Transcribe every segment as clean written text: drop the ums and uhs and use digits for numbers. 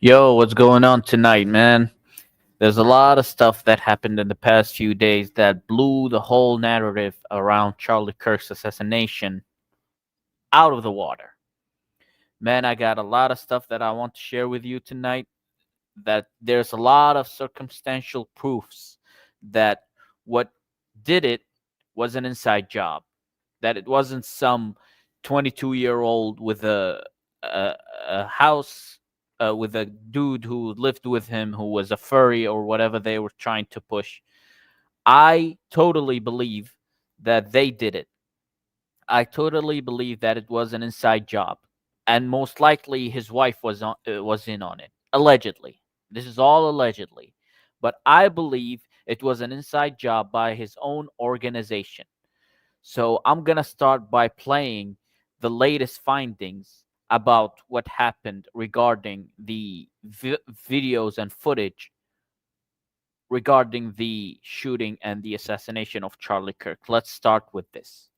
Yo, what's going on tonight, man? There's a lot of stuff that happened in the past few days that blew the whole narrative around Charlie Kirk's assassination out of the water. Man, I got a lot of stuff that I want to share with you tonight. That there's a lot of circumstantial proofs that what did it was an inside job, that it wasn't some 22-year-old with a house with a dude who lived with him who was a furry or whatever they were trying to push. I totally believe that they did it. I totally believe that it was an inside job, and most likely his wife was in on it. Allegedly, this is all allegedly, but I believe it was an inside job by his own organization. So I'm gonna start by playing the latest findings about what happened regarding the videos and footage regarding the shooting and the assassination of Charlie Kirk. Let's start with this.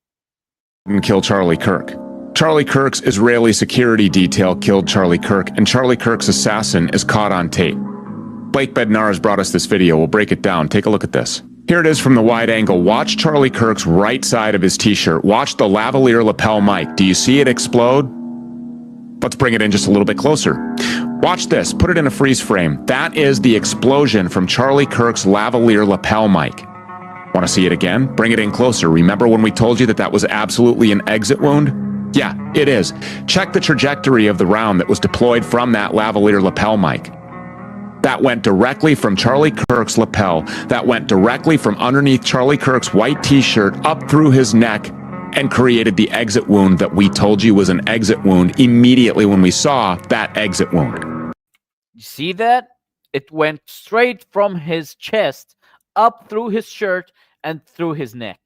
And kill Charlie Kirk. Charlie Kirk's Israeli security detail killed Charlie Kirk, and Charlie Kirk's assassin is caught on tape. Blake Bednar has brought us this video. We'll break it down. Take a look at this. Here it is from the wide angle. Watch Charlie Kirk's right side of his t-shirt. Watch the lavalier lapel mic. Do you see it explode? Let's bring it in just a little bit closer. Watch this. Put it in a freeze frame. That is the explosion from Charlie Kirk's lavalier lapel mic. Want to see it again? Bring it in closer. Remember when we told you that that was absolutely an exit wound? Yeah, it is. Check the trajectory of the round that was deployed from that lavalier lapel mic. That went directly from Charlie Kirk's lapel. That went directly from underneath Charlie Kirk's white t-shirt up through his neck and created the exit wound that we told you was an exit wound immediately when we saw that exit wound. You see that? It went straight from his chest up through his shirt and through his neck.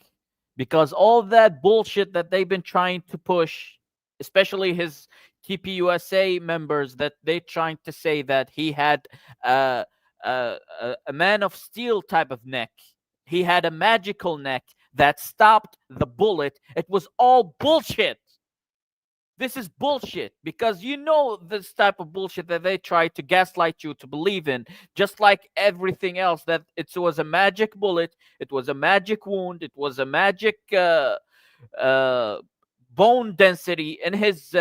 Because all that bullshit that they've been trying to push, especially his TPUSA members, that they're trying to say that he had a man of steel type of neck. He had a magical neck that stopped the bullet. It was all bullshit. This is bullshit, because you know this type of bullshit that they try to gaslight you to believe in, just like everything else, that it was a magic bullet, it was a magic wound, it was a magic bone density in his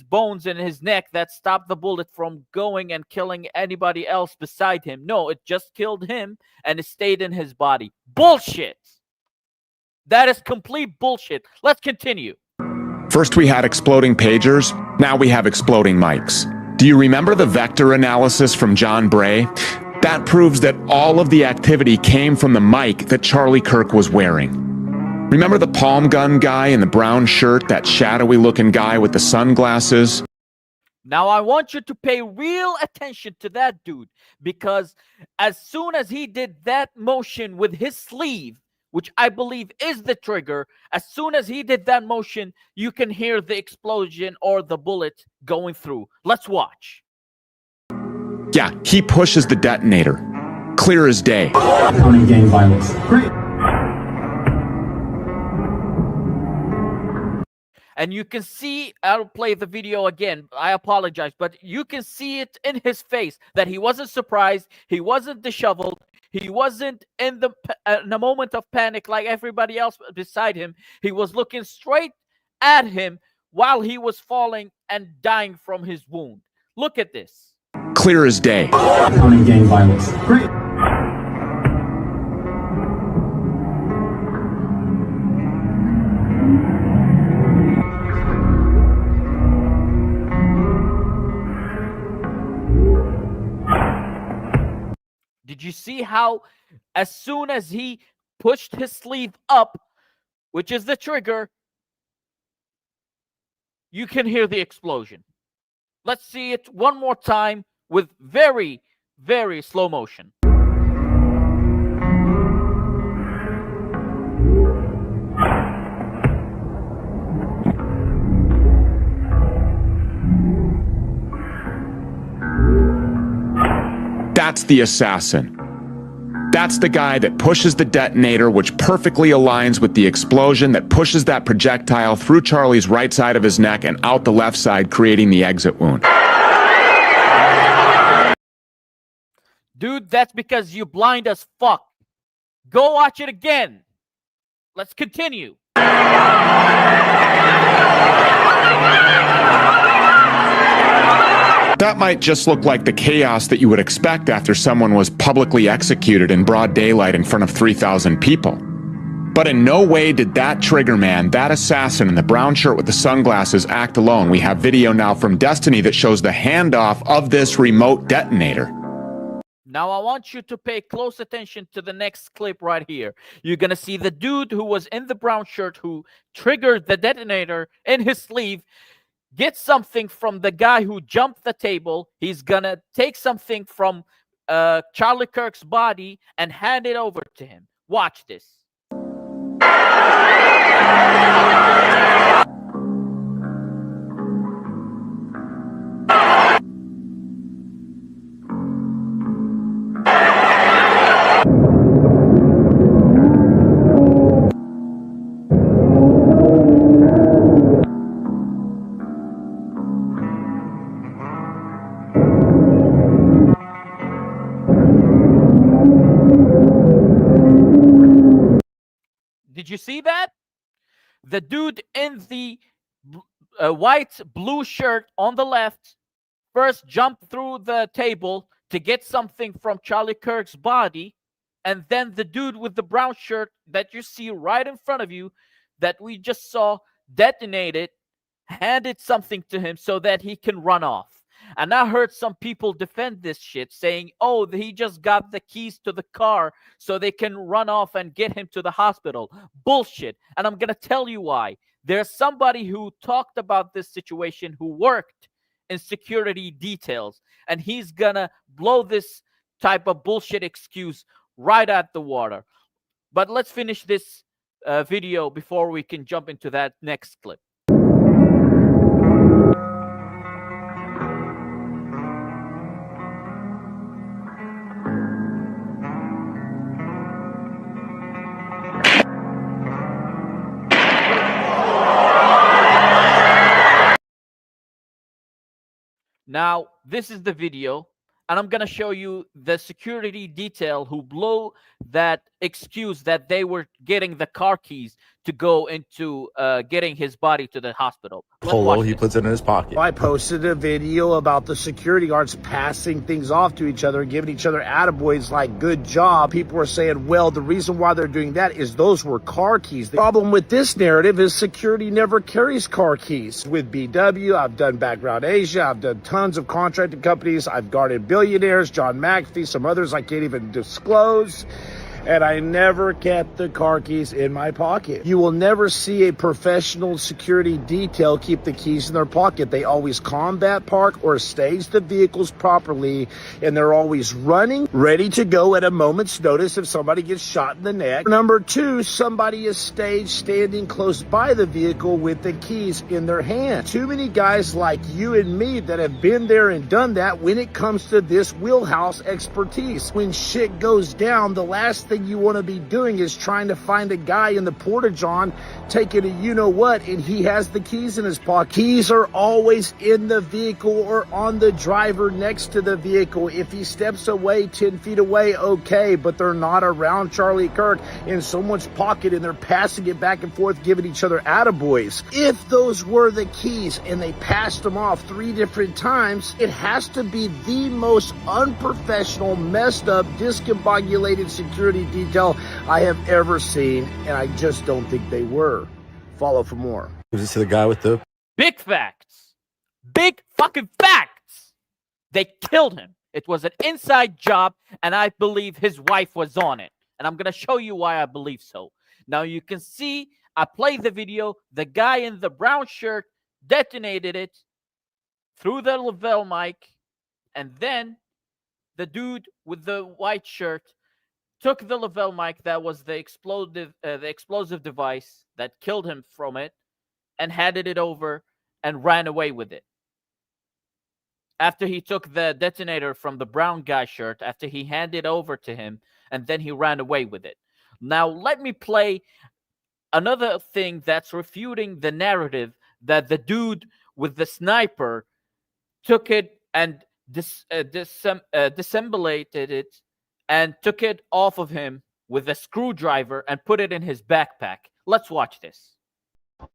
bones in his neck that stopped the bullet from going and killing anybody else beside him. No, it just killed him and it stayed in his body. Bullshit. That is complete bullshit. Let's continue. First we had exploding pagers, now we have exploding mics. Do you remember the vector analysis from John Bray? That proves that all of the activity came from the mic that Charlie Kirk was wearing. Remember the palm gun guy in the brown shirt, that shadowy looking guy with the sunglasses? Now I want you to pay real attention to that dude, because as soon as he did that motion with his sleeve, which I believe is the trigger, as soon as he did that motion, you can hear the explosion or the bullet going through. Let's watch. Yeah, he pushes the detonator. Clear as day. Counting gang violence. Great. And you can see, I'll play the video again, I apologize, but you can see it in his face that he wasn't surprised, he wasn't disheveled, he wasn't in a moment of panic like everybody else beside him. He was looking straight at him while he was falling and dying from his wound. Look at this. Clear as day. Counting gang violence. Great. Did you see how as soon as he pushed his sleeve up, which is the trigger, you can hear the explosion? Let's see it one more time with very, very slow motion. That's the assassin. That's the guy that pushes the detonator, which perfectly aligns with the explosion that pushes that projectile through Charlie's right side of his neck and out the left side, creating the exit wound. Dude, that's because you blind as fuck. Go watch it again. Let's continue. That might just look like the chaos that you would expect after someone was publicly executed in broad daylight in front of 3,000 people. But in no way did that trigger man, that assassin in the brown shirt with the sunglasses, act alone. We have video now from Destiny that shows the handoff of this remote detonator. Now I want you to pay close attention to the next clip right here. You're going to see the dude who was in the brown shirt who triggered the detonator in his sleeve get something from the guy who jumped the table. He's going to take something from Charlie Kirk's body and hand it over to him. Watch this. Did you see that? The dude in the white blue shirt on the left first jumped through the table to get something from Charlie Kirk's body, and then the dude with the brown shirt that you see right in front of you that we just saw detonated handed something to him so that he can run off. And I heard some people defend this shit, saying, oh, he just got the keys to the car so they can run off and get him to the hospital. Bullshit. And I'm going to tell you why. There's somebody who talked about this situation who worked in security details, and he's going to blow this type of bullshit excuse right at the water. But let's finish this video before we can jump into that next clip. Now, this is the video, and I'm going to show you the security detail who blew that excuse that they were getting the car keys to go into getting his body to the hospital. Polo, he puts it in his pocket. I posted a video about the security guards passing things off to each other and giving each other attaboys like, good job. People were saying, well, the reason why they're doing that is those were car keys. The problem with this narrative is security never carries car keys. With BW, I've done Background Asia, I've done tons of contracting companies, I've guarded billionaires, John McAfee, some others I can't even disclose. And I never kept the car keys in my pocket. You will never see a professional security detail keep the keys in their pocket. They always combat park or stage the vehicles properly, and they're always running, ready to go at a moment's notice if somebody gets shot in the neck. Number two, somebody is staged standing close by the vehicle with the keys in their hand. Too many guys like you and me that have been there and done that when it comes to this wheelhouse expertise. When shit goes down, the last thing you want to be doing is trying to find a guy in the porta-john taking a you-know-what and he has the keys in his pocket. Keys are always in the vehicle or on the driver next to the vehicle. If he steps away 10 feet away, okay, but they're not around Charlie Kirk in someone's pocket and they're passing it back and forth, giving each other attaboys. If those were the keys and they passed them off 3 different times, it has to be the most unprofessional, messed up, discombobulated security detail I have ever seen, and I just don't think they were. Follow for more. Gives it to the guy with the Big facts. Big fucking facts. They killed him. It was an inside job, and I believe his wife was on it. And I'm going to show you why I believe so. Now you can see, I played the video. The guy in the brown shirt detonated it through the lapel mic, and then the dude with the white shirt took the lapel mic that was the explosive device that killed him from it and handed it over and ran away with it. After he took the detonator from the brown guy shirt, after he handed it over to him, and then he ran away with it. Now, let me play another thing that's refuting the narrative that the dude with the sniper took it and disemblated it and took it off of him with a screwdriver and put it in his backpack. Let's watch this.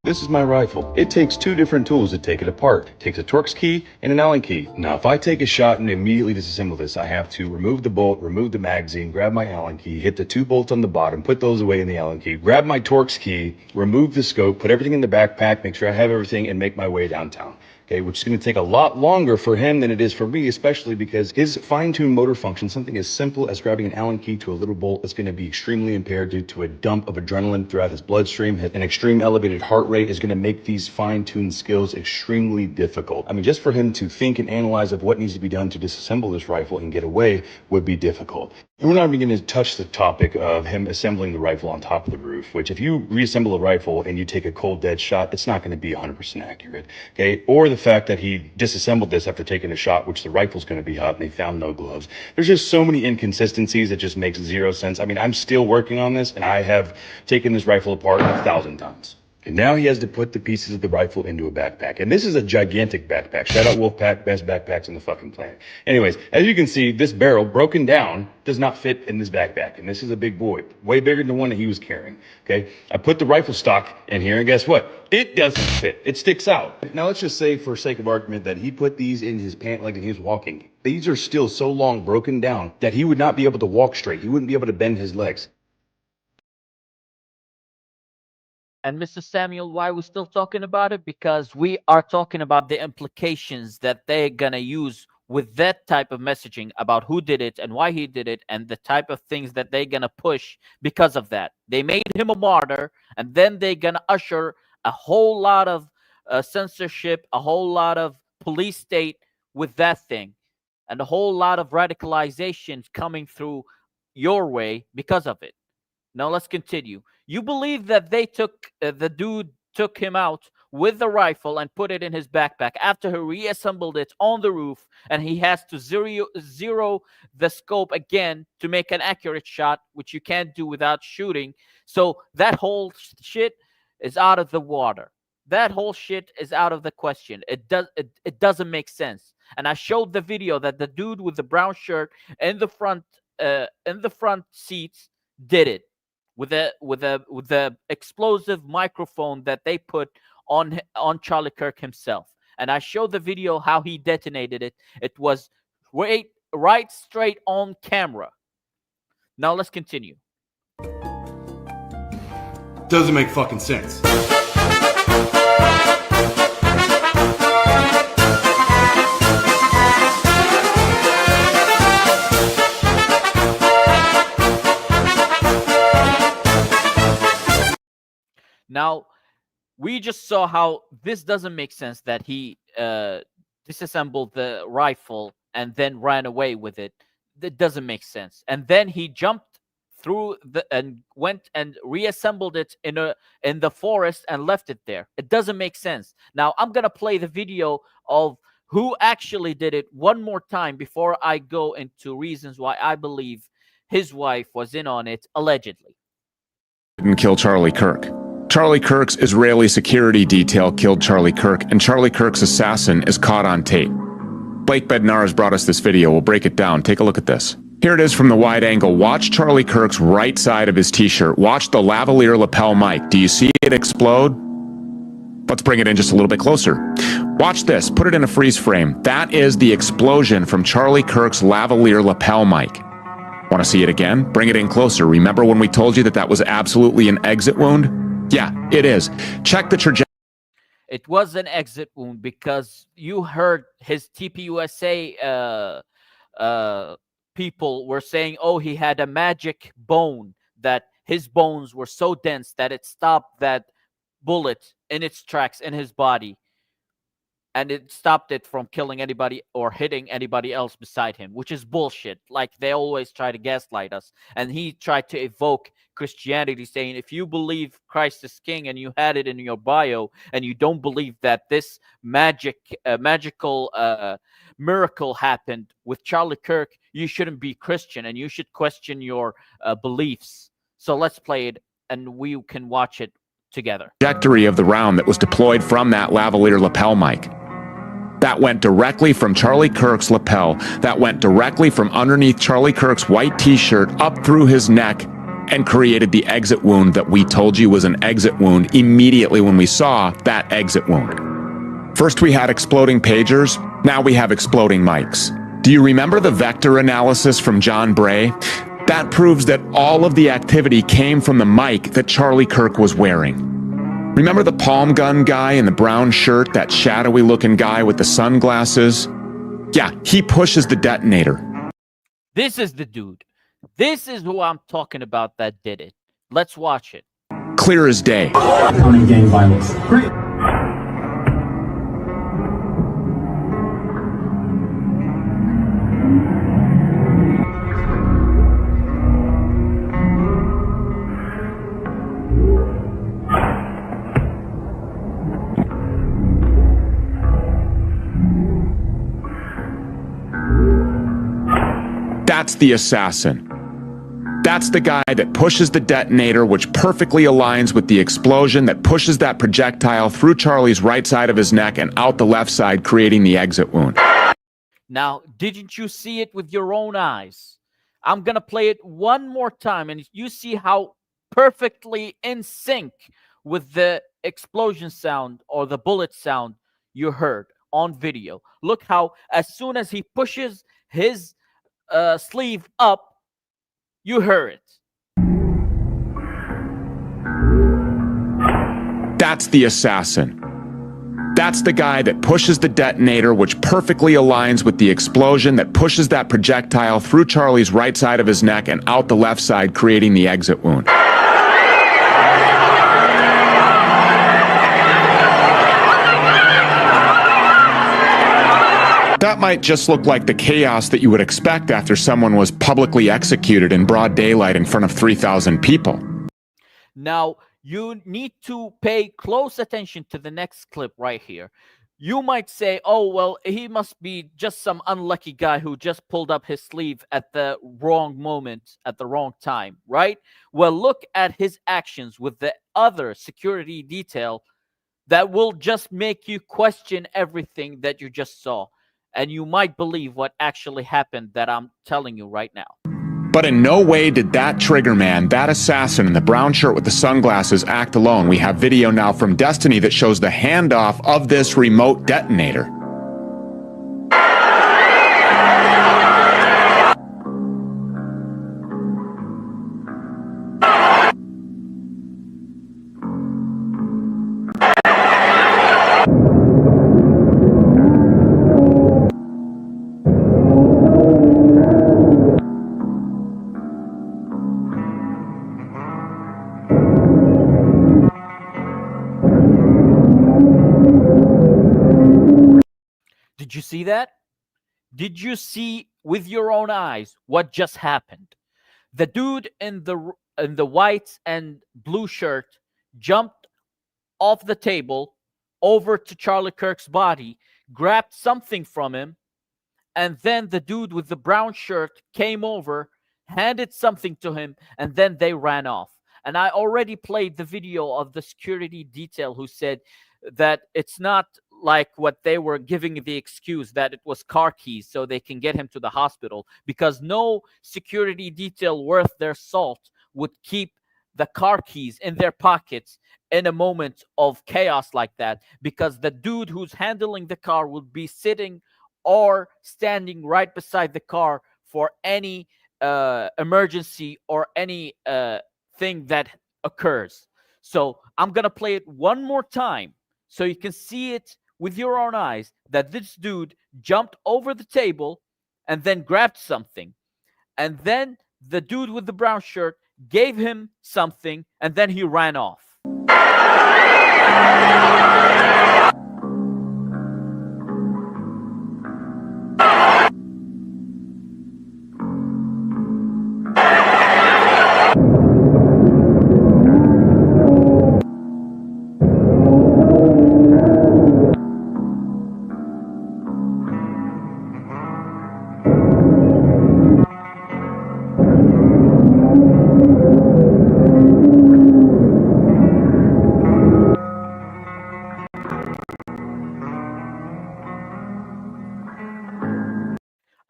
This is my rifle. It takes two different tools to take it apart. It takes a Torx key and an Allen key. Now, if I take a shot and immediately disassemble this, I have to remove the bolt, remove the magazine, grab my Allen key, hit the two bolts on the bottom, put those away in the Allen key, grab my Torx key, remove the scope, put everything in the backpack, make sure I have everything, and make my way downtown. Okay, which is going to take a lot longer for him than it is for me, especially because his fine-tuned motor function, something as simple as grabbing an Allen key to a little bolt, is going to be extremely impaired due to a dump of adrenaline throughout his bloodstream. An extreme elevated heart rate is going to make these fine-tuned skills extremely difficult. I mean, just for him to think and analyze of what needs to be done to disassemble this rifle and get away would be difficult. And we're not even going to touch the topic of him assembling the rifle on top of the roof, which if you reassemble a rifle and you take a cold dead shot, it's not going to be 100% accurate. Okay, or the fact that he disassembled this after taking a shot, which the rifle's going to be hot and they found no gloves. There's just so many inconsistencies that just makes zero sense. I mean, I'm still working on this and I have taken this rifle apart 1,000 times. And now he has to put the pieces of the rifle into a backpack. And this is a gigantic backpack. Shout out Wolfpack, best backpacks on the fucking planet. Anyways, as you can see, this barrel broken down does not fit in this backpack. And this is a big boy, way bigger than the one that he was carrying. Okay. I put the rifle stock in here and guess what? It doesn't fit. It sticks out. Now let's just say for sake of argument that he put these in his pant leg and he was walking. These are still so long broken down that he would not be able to walk straight. He wouldn't be able to bend his legs. And Mr. Samuel, why we're still talking about it? Because we are talking about the implications that they're gonna use with that type of messaging about who did it and why he did it, and the type of things that they're gonna push because of that. They made him a martyr, and then they're gonna usher a whole lot of censorship, a whole lot of police state with that thing, and a whole lot of radicalizations coming through your way because of it. Now let's continue. You believe that they took the dude took him out with the rifle and put it in his backpack after he reassembled it on the roof, and he has to zero the scope again to make an accurate shot, which you can't do without shooting. So that whole shit is out of the water. That whole shit is out of the question. It doesn't make sense. And I showed the video that the dude with the brown shirt in the front seats did it with the explosive microphone that they put on Charlie Kirk himself. And I showed the video how he detonated it. It was right straight on camera. Now let's continue. Doesn't make fucking sense. Now, we just saw how this doesn't make sense, that he disassembled the rifle and then ran away with it. That doesn't make sense. And then he jumped through and went and reassembled it in the forest and left it there. It doesn't make sense. Now, I'm going to play the video of who actually did it one more time before I go into reasons why I believe his wife was in on it, allegedly. Didn't kill Charlie Kirk. Charlie Kirk's Israeli security detail killed Charlie Kirk, and Charlie Kirk's assassin is caught on tape. Blake Bednar has brought us this video. We'll break it down. Take a look at this. Here it is from the wide angle. Watch Charlie Kirk's right side of his t-shirt. Watch the lavalier lapel mic. Do you see it explode? Let's bring it in just a little bit closer. Watch this. Put it in a freeze frame. That is the explosion from Charlie Kirk's lavalier lapel mic. Want to see it again? Bring it in closer. Remember when we told you that that was absolutely an exit wound? Yeah, it is. Check the trajectory. It was an exit wound because you heard his TPUSA people were saying, oh, he had a magic bone, that his bones were so dense that it stopped that bullet in its tracks in his body. And it stopped it from killing anybody or hitting anybody else beside him, which is bullshit. Like, they always try to gaslight us. And he tried to evoke Christianity, saying, if you believe Christ is king and you had it in your bio and you don't believe that this magical miracle happened with Charlie Kirk, you shouldn't be Christian and you should question your beliefs. So let's play it and we can watch it together. Trajectory of the round that was deployed from that lavalier lapel mic. that went directly from Charlie Kirk's lapel, that went directly from underneath Charlie Kirk's white t-shirt up through his neck and created the exit wound that we told you was an exit wound immediately when we saw that exit wound. First we had exploding pagers, now we have exploding mics. Do you remember the vector analysis from John Bray? That proves that all of the activity came from the mic that Charlie Kirk was wearing. Remember the palm gun guy in the brown shirt, that shadowy looking guy with the sunglasses? Yeah, he pushes the detonator. This is the dude. This is who I'm talking about that did it. Let's watch it. Clear as day. Counting gang violence. Great. That's the assassin. That's the guy that pushes the detonator, which perfectly aligns with the explosion that pushes that projectile through Charlie's right side of his neck and out the left side, creating the exit wound. Now, didn't you see it with your own eyes? I'm going to play it one more time, and you see how perfectly in sync with the explosion sound or the bullet sound you heard on video. Look how as soon as he pushes his sleeve up, you heard it. That's the assassin. That's the guy that pushes the detonator, which perfectly aligns with the explosion that pushes that projectile through Charlie's right side of his neck and out the left side, creating the exit wound. That might just look like the chaos that you would expect after someone was publicly executed in broad daylight in front of 3,000 people. Now, you need to pay close attention to the next clip right here. You might say, oh, well, he must be just some unlucky guy who just pulled up his sleeve at the wrong moment, at the wrong time, right? Well, look at his actions with the other security detail that will just make you question everything that you just saw. And you might believe what actually happened that I'm telling you right now. But in no way did that trigger man, that assassin in the brown shirt with the sunglasses, act alone. We have video now from Destiny that shows the handoff of this remote detonator. Did you see that? Did you see with your own eyes what just happened? The dude in the white and blue shirt jumped off the table over to Charlie Kirk's body, grabbed something from him, and then the dude with the brown shirt came over, handed something to him, and then they ran off. And I already played the video of the security detail who said that it's not like what they were giving the excuse that it was car keys so they can get him to the hospital, because no security detail worth their salt would keep the car keys in their pockets in a moment of chaos like that, because the dude who's handling the car would be sitting or standing right beside the car for any emergency or any thing that occurs. So I'm gonna play it one more time so you can see it with your own eyes, that this dude jumped over the table and then grabbed something. And then the dude with the brown shirt gave him something, and then he ran off.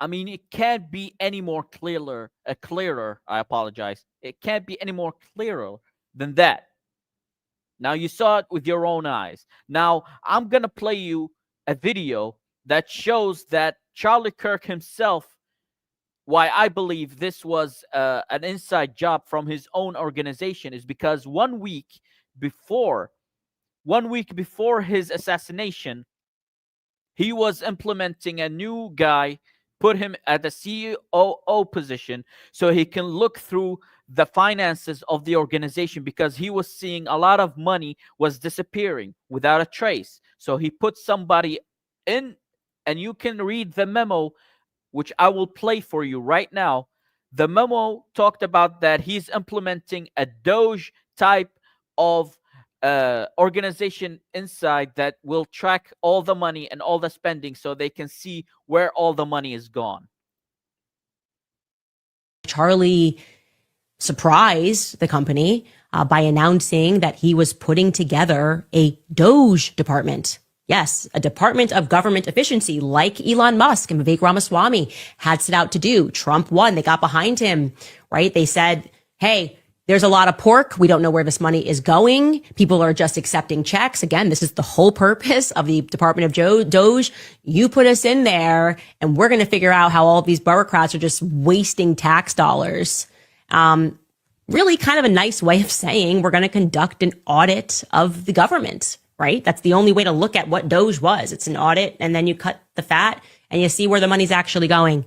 mean, it can't be any more clearer. I apologize. It can't be any more clearer than that. Now, you saw it with your own eyes. Now, I'm going to play you a video that shows that Charlie Kirk himself, why I believe this was an inside job from his own organization, is because 1 week before his assassination, he was implementing a new guy, put him at the COO position so he can look through the finances of the organization, because he was seeing a lot of money was disappearing without a trace. So he put somebody in, and you can read the memo, which I will play for you right now. The memo talked about that he's implementing a Doge type of organization inside that will track all the money and all the spending so they can see where all the money is gone. Charlie surprised the company by announcing that he was putting together a Doge department. Yes, a department of government efficiency like Elon Musk and Vivek Ramaswamy had set out to do. Trump won. They got behind him, right? They said, hey, there's a lot of pork. We don't know where this money is going. People are just accepting checks. Again, this is the whole purpose of the Department of Doge. You put us in there and we're going to figure out how all of these bureaucrats are just wasting tax dollars. Really kind of a nice way of saying we're going to conduct an audit of the government, right? That's the only way to look at what Doge was. It's an audit, and then you cut the fat and you see where the money's actually going.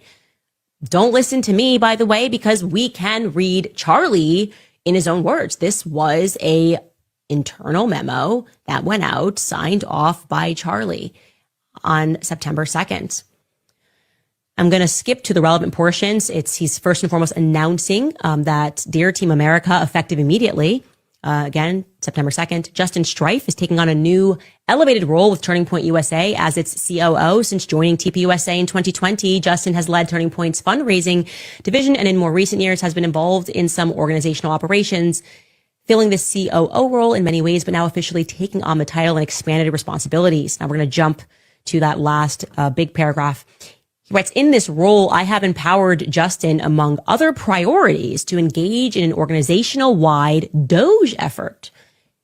Don't listen to me, by the way, because we can read Charlie in his own words. This was a internal memo that went out, signed off by Charlie on September 2nd. I'm going to skip to the relevant portions. He's first and foremost announcing that Dear Team America, effective immediately, again, September 2nd, Justin Strife is taking on a new elevated role with Turning Point USA as its COO. Since joining TPUSA in 2020, Justin has led Turning Point's fundraising division, and in more recent years has been involved in some organizational operations, filling the COO role in many ways, but now officially taking on the title and expanded responsibilities. Now we're going to jump to that last big paragraph. He writes, in this role, I have empowered Justin, among other priorities, to engage in an organizational-wide Doge effort.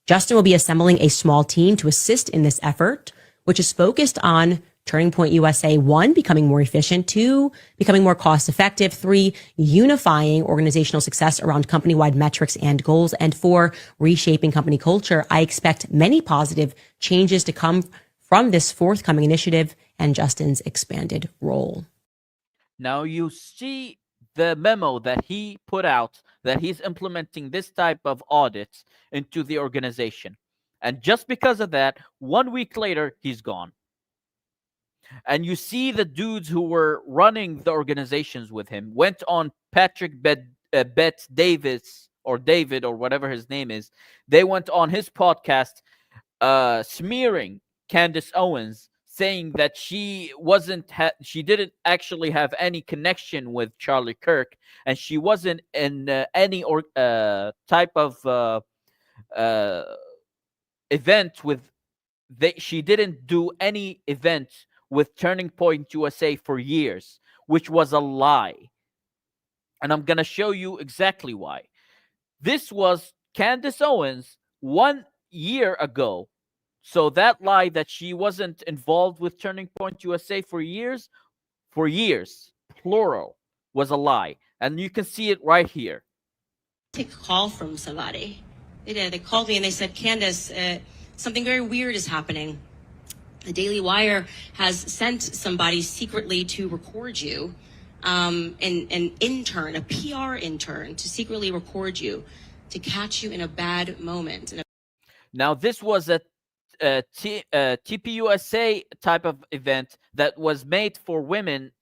Justin will be assembling a small team to assist in this effort, which is focused on Turning Point USA, 1, becoming more efficient, 2, becoming more cost-effective, 3, unifying organizational success around company-wide metrics and goals, and 4, reshaping company culture. I expect many positive changes to come from this forthcoming initiative and Justin's expanded role. Now you see the memo that he put out, that he's implementing this type of audits into the organization. And just because of that, 1 week later, he's gone. And you see the dudes who were running the organizations with him went on Patrick Bet Davis, or David, or whatever his name is. They went on his podcast smearing Candace Owens, saying that she didn't actually have any connection with Charlie Kirk, and she wasn't in any type of event with. She didn't do any event with Turning Point USA for years, which was a lie. And I'm gonna show you exactly why. This was Candace Owens 1 year ago. So that lie that she wasn't involved with Turning Point USA for years, plural, was a lie. And you can see it right here. Take a call from somebody. They did. They called me and they said, Candace, something very weird is happening. The Daily Wire has sent somebody secretly to record you, an intern, a PR intern, to secretly record you, to catch you in a bad moment. Now, this was a TPUSA type of event that was made for women,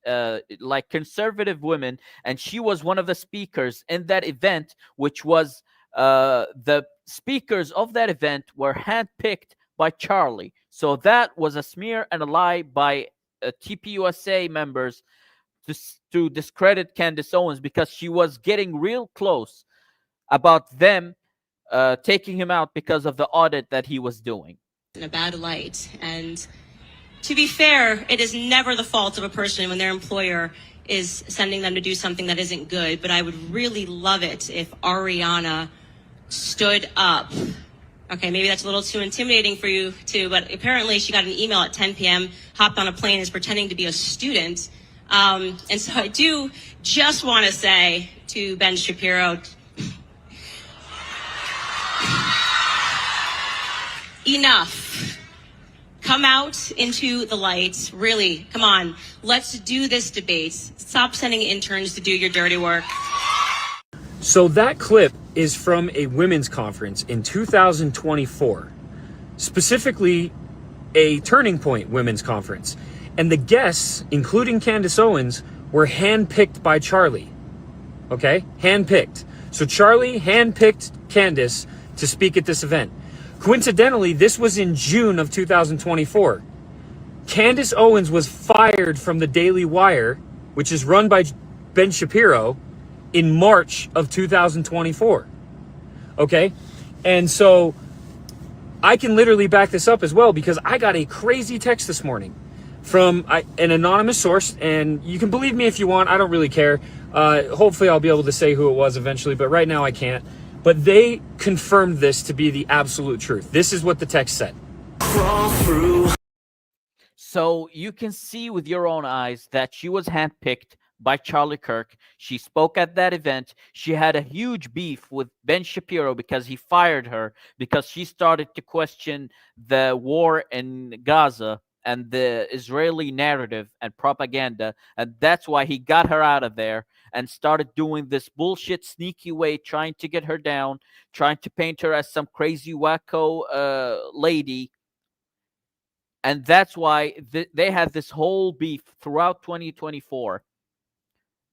like conservative women, and she was one of the speakers in that event, which was the speakers of that event were handpicked by Charlie. So that was a smear and a lie by TPUSA members to discredit Candace Owens, because she was getting real close about them taking him out because of the audit that he was doing. In a bad light. And to be fair, it is never the fault of a person when their employer is sending them to do something that isn't good, but I would really love it if Ariana stood up. Okay, maybe that's a little too intimidating for you too, but apparently she got an email at 10 p.m., hopped on a plane, is pretending to be a student. And so I do just want to say to Ben Shapiro, enough. Come out into the light. Really, come on. Let's do this debate. Stop sending interns to do your dirty work. So that clip is from a women's conference in 2024, specifically a Turning Point women's conference. And the guests, including Candace Owens, were handpicked by Charlie. Okay? Handpicked. So Charlie handpicked Candace to speak at this event. Coincidentally, this was in June of 2024. Candace Owens was fired from the Daily Wire, which is run by Ben Shapiro, in March of 2024. Okay? And so I can literally back this up as well, because I got a crazy text this morning from an anonymous source, and you can believe me if you want. I don't really care. Hopefully I'll be able to say who it was eventually, but right now I can't. But they confirmed this to be the absolute truth. This is what the text said. So you can see with your own eyes that she was handpicked by Charlie Kirk. She spoke at that event. She had a huge beef with Ben Shapiro because he fired her because she started to question the war in Gaza and the Israeli narrative and propaganda. And that's why he got her out of there and started doing this bullshit, sneaky way, trying to get her down, trying to paint her as some crazy wacko lady. And that's why they had this whole beef throughout 2024.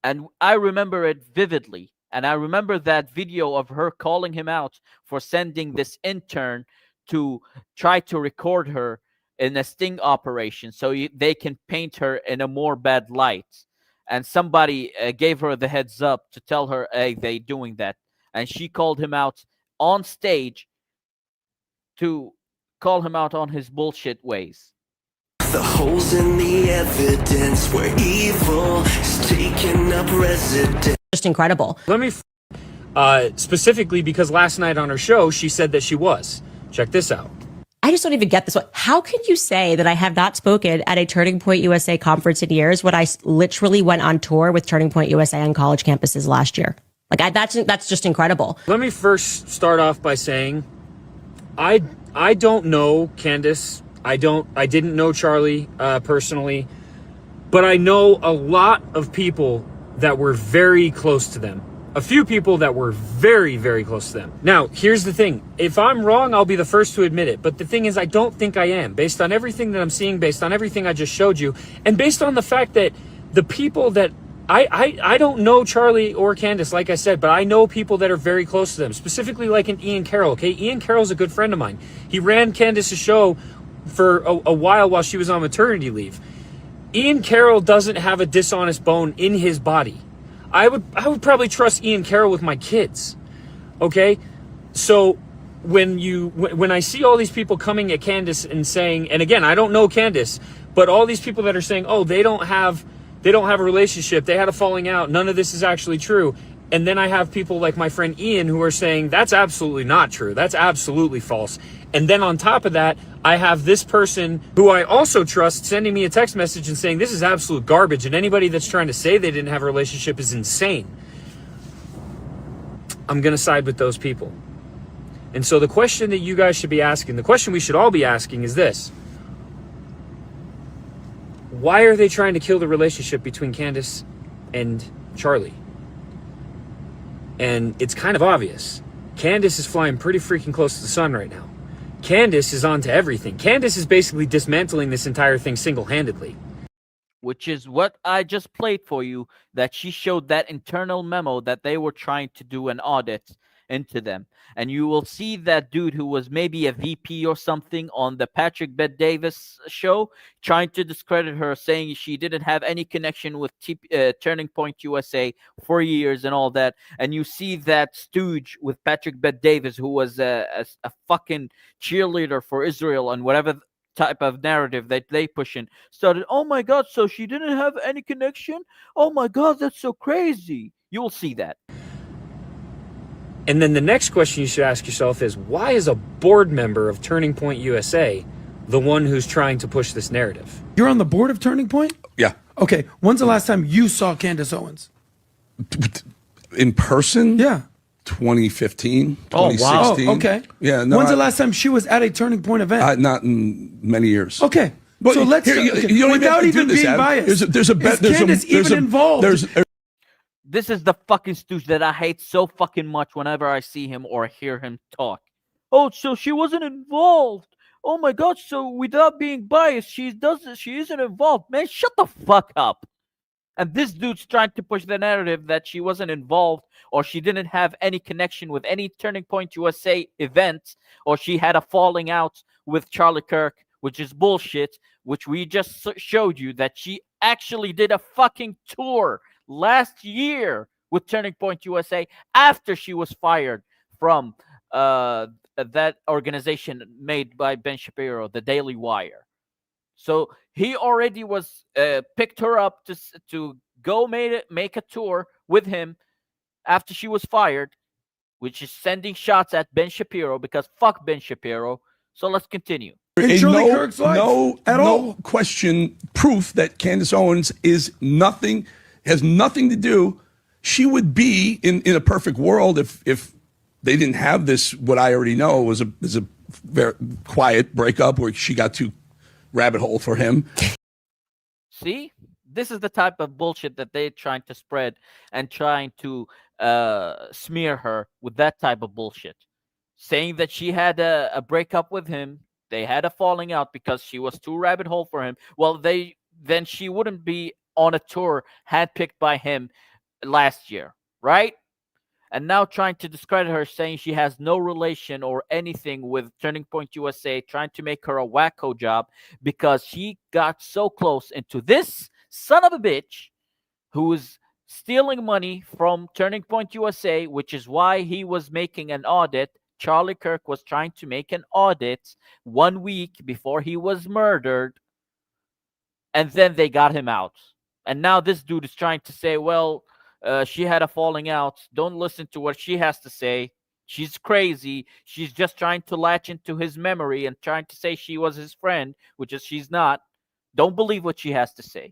And I remember it vividly. And I remember that video of her calling him out for sending this intern to try to record her in a sting operation so they can paint her in a more bad light. And somebody gave her the heads up to tell her, hey, they doing that. And she called him out on stage to call him out on his bullshit ways. The holes in the evidence where evil is taking up residence. Just incredible. Let me, specifically because last night on her show, she said that she was. Check this out. I just don't even get this one. How can you say that I have not spoken at a Turning Point USA conference in years when I literally went on tour with Turning Point USA on college campuses last year? Like, that's just incredible. Let me first start off by saying, I don't know Candace. I didn't know Charlie personally, but I know a lot of people that were very close to them. A few people that were very, very close to them. Now, here's the thing. If I'm wrong, I'll be the first to admit it. But the thing is, I don't think I am. Based on everything that I'm seeing, based on everything I just showed you, and based on the fact that the people that I don't know Charlie or Candace, like I said, but I know people that are very close to them, specifically like an Ian Carroll, okay? Ian Carroll's a good friend of mine. He ran Candace's show for a while she was on maternity leave. Ian Carroll doesn't have a dishonest bone in his body. I would probably trust Ian Carroll with my kids. Okay? So when I see all these people coming at Candace and saying, and again, I don't know Candace, but all these people that are saying, oh, they don't have a relationship, they had a falling out, none of this is actually true. And then I have people like my friend Ian who are saying that's absolutely not true. That's absolutely false. And then on top of that, I have this person who I also trust sending me a text message and saying this is absolute garbage. And anybody that's trying to say they didn't have a relationship is insane. I'm going to side with those people. And so the question that you guys should be asking, the question we should all be asking is this. Why are they trying to kill the relationship between Candace and Charlie? And it's kind of obvious. Candace is flying pretty freaking close to the sun right now. Candace is on to everything. Candace is basically dismantling this entire thing single-handedly. Which is what I just played for you, that she showed that internal memo that they were trying to do an audit into them. And you will see that dude who was maybe a VP or something on the Patrick Bet-Davis show trying to discredit her, saying she didn't have any connection with Turning Point USA for years and all that. And you see that stooge with Patrick Bet-Davis, who was a fucking cheerleader for Israel and whatever type of narrative that they push in started, oh my God, so she didn't have any connection? Oh my God, that's so crazy. You will see that. And then the next question you should ask yourself is, why is a board member of Turning Point USA the one who's trying to push this narrative? You're on the board of Turning Point? Yeah. Okay. When's the last time you saw Candace Owens? In person? Yeah. 2015, Oh, 2016. wow. Okay. Yeah. No, When's the last time she was at a Turning Point event? Not in many years. Okay. But so let's, here, okay, you don't without have to even do this, being Adam. biased, There's a bet. is Candace even involved? This is the fucking stooge that I hate so fucking much whenever I see him or hear him talk. Oh, so she wasn't involved. Oh my God, so without being biased, she isn't involved. Man, shut the fuck up. And this dude's trying to push the narrative that she wasn't involved or she didn't have any connection with any Turning Point USA event or she had a falling out with Charlie Kirk, which is bullshit, which we just showed you that she actually did a fucking tour last year with Turning Point USA after she was fired from that organization made by Ben Shapiro, the Daily Wire. So he already was picked her up to go make a tour with him after she was fired, which is sending shots at Ben Shapiro because fuck Ben Shapiro. So let's continue. No question, proof that Candace Owens has nothing to do. She would be in a perfect world if they didn't have this. What I already know was a very quiet breakup where she got too rabbit hole for him. See, this is the type of bullshit that they're trying to spread and trying to smear her with that type of bullshit, saying that she had a breakup with him. They had a falling out because she was too rabbit hole for him. Well, then she wouldn't be on a tour handpicked by him last year, right? And now trying to discredit her, saying she has no relation or anything with Turning Point USA, trying to make her a wacko job because she got so close into this son of a bitch who is stealing money from Turning Point USA, which is why he was making an audit. Charlie Kirk was trying to make an audit 1 week before he was murdered, and then they got him out. And now this dude is trying to say, well, she had a falling out. Don't listen to what she has to say. She's crazy. She's just trying to latch into his memory and trying to say she was his friend, which is she's not. Don't believe what she has to say.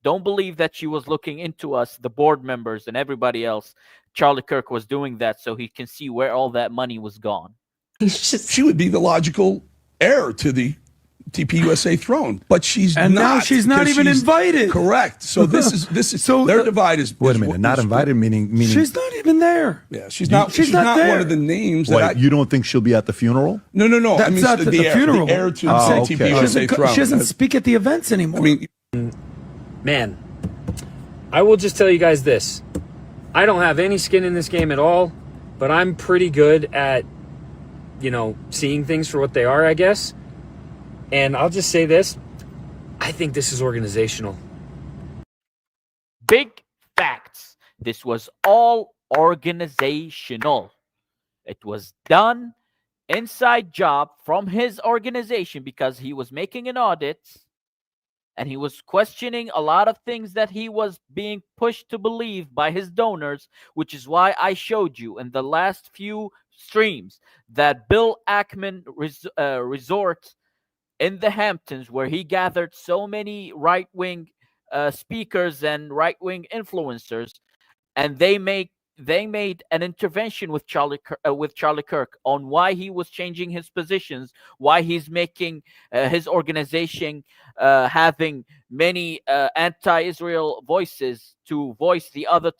Don't believe that she was looking into us, the board members and everybody else. Charlie Kirk was doing that so he can see where all that money was gone. She would be the logical heir to the TPUSA throne, but she's and not. now she's not even invited. Correct. So this is so their divide is. Wait a minute, not invited meaning she's not even there. Yeah, she's not there. one of the names. Wait, you don't think she'll be at the funeral? No. That's I mean not the funeral. The heir to the TPUSA throne. She doesn't speak at the events anymore. I mean, man, I will just tell you guys this. I don't have any skin in this game at all, but I'm pretty good at, seeing things for what they are, I guess. And I'll just say this. I think this is organizational. Big facts. This was all organizational. It was done inside job from his organization because he was making an audit and he was questioning a lot of things that he was being pushed to believe by his donors, which is why I showed you in the last few streams that Bill Ackman resort in the Hamptons, where he gathered so many right-wing speakers and right-wing influencers, and they made an intervention with Charlie Kirk on why he was changing his positions, why he's making his organization having many anti-Israel voices to voice the other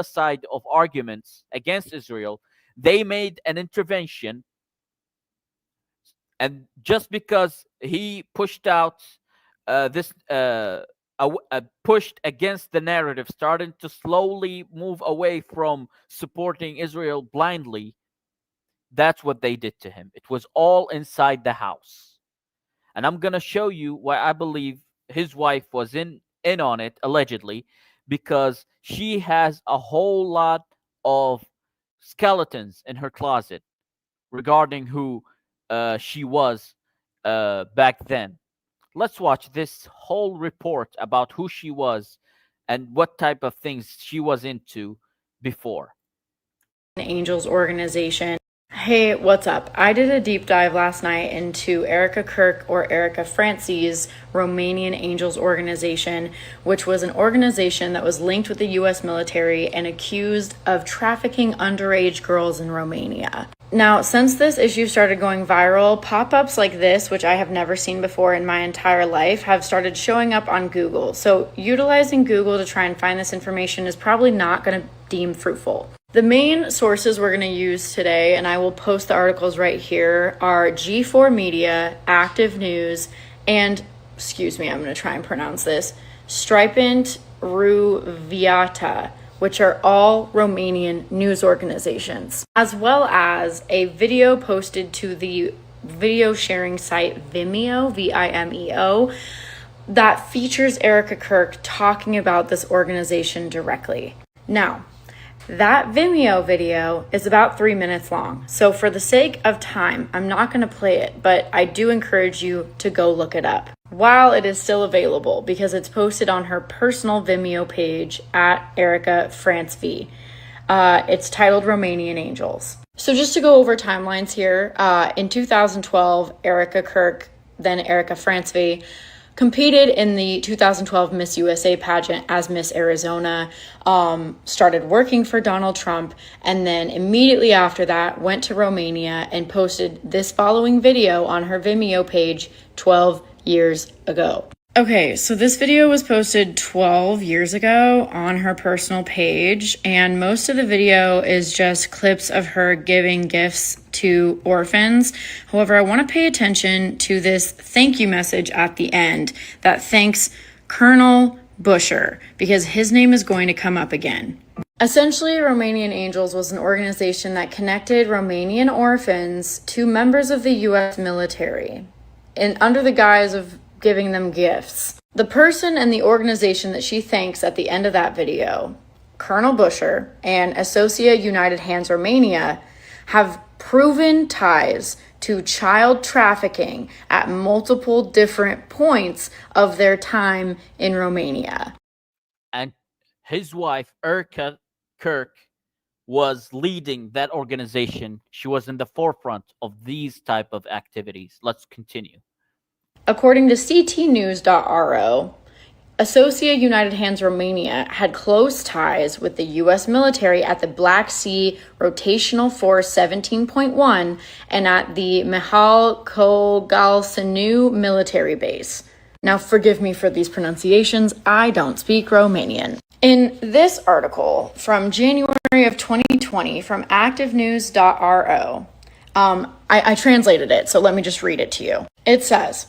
side of arguments against Israel. They made an intervention, and just because he pushed out pushed against the narrative, starting to slowly move away from supporting Israel blindly, that's what they did to him. It was all inside the house. And I'm going to show you why I believe his wife was in on it, allegedly, because she has a whole lot of skeletons in her closet regarding who she was back then. Let's watch this whole report about who she was and what type of things she was into before. Angels organization. Hey, what's up? I did a deep dive last night into Erika Kirk or Erika Francie's Romanian Angels organization, which was an organization that was linked with the US military and accused of trafficking underage girls in Romania. Now, since this issue started going viral, pop-ups like this, which I have never seen before in my entire life, have started showing up on Google. So utilizing Google to try and find this information is probably not going to deem fruitful. The main sources we're going to use today, and I will post the articles right here, are G4 Media, Active News, and, excuse me, I'm going to try and pronounce this, Stripent Ruviata, which are all Romanian news organizations, as well as a video posted to the video sharing site Vimeo, Vimeo, that features Erika Kirk talking about this organization directly. Now, that Vimeo video is about 3 minutes long. So for the sake of time, I'm not going to play it, but I do encourage you to go look it up while it is still available because it's posted on her personal Vimeo page at Erika France V. It's titled Romanian Angels. So just to go over timelines here, in 2012, Erika Kirk, then Erika France V, competed in the 2012 Miss USA pageant as Miss Arizona, started working for Donald Trump, and then immediately after that went to Romania and posted this following video on her Vimeo page 12 years ago. Okay, so this video was posted 12 years ago on her personal page, and most of the video is just clips of her giving gifts to orphans. However, I want to pay attention to this thank you message at the end that thanks Colonel Busher, because his name is going to come up again. Essentially, Romanian Angels was an organization that connected Romanian orphans to members of the U.S. military, and under the guise of giving them gifts. The person and the organization that she thanks at the end of that video, Colonel Busher and Associate United Hands Romania, have proven ties to child trafficking at multiple different points of their time in Romania. And his wife, Erika Kirk, was leading that organization. She was in the forefront of these type of activities. Let's continue. According to ctnews.ro, Associate United Hands Romania had close ties with the U.S. military at the Black Sea Rotational Force 17.1 and at the Mihal Kogalsanu military base. Now, forgive me for these pronunciations. I don't speak Romanian. In this article from January of 2020 from activenews.ro, I translated it, so let me just read it to you. It says,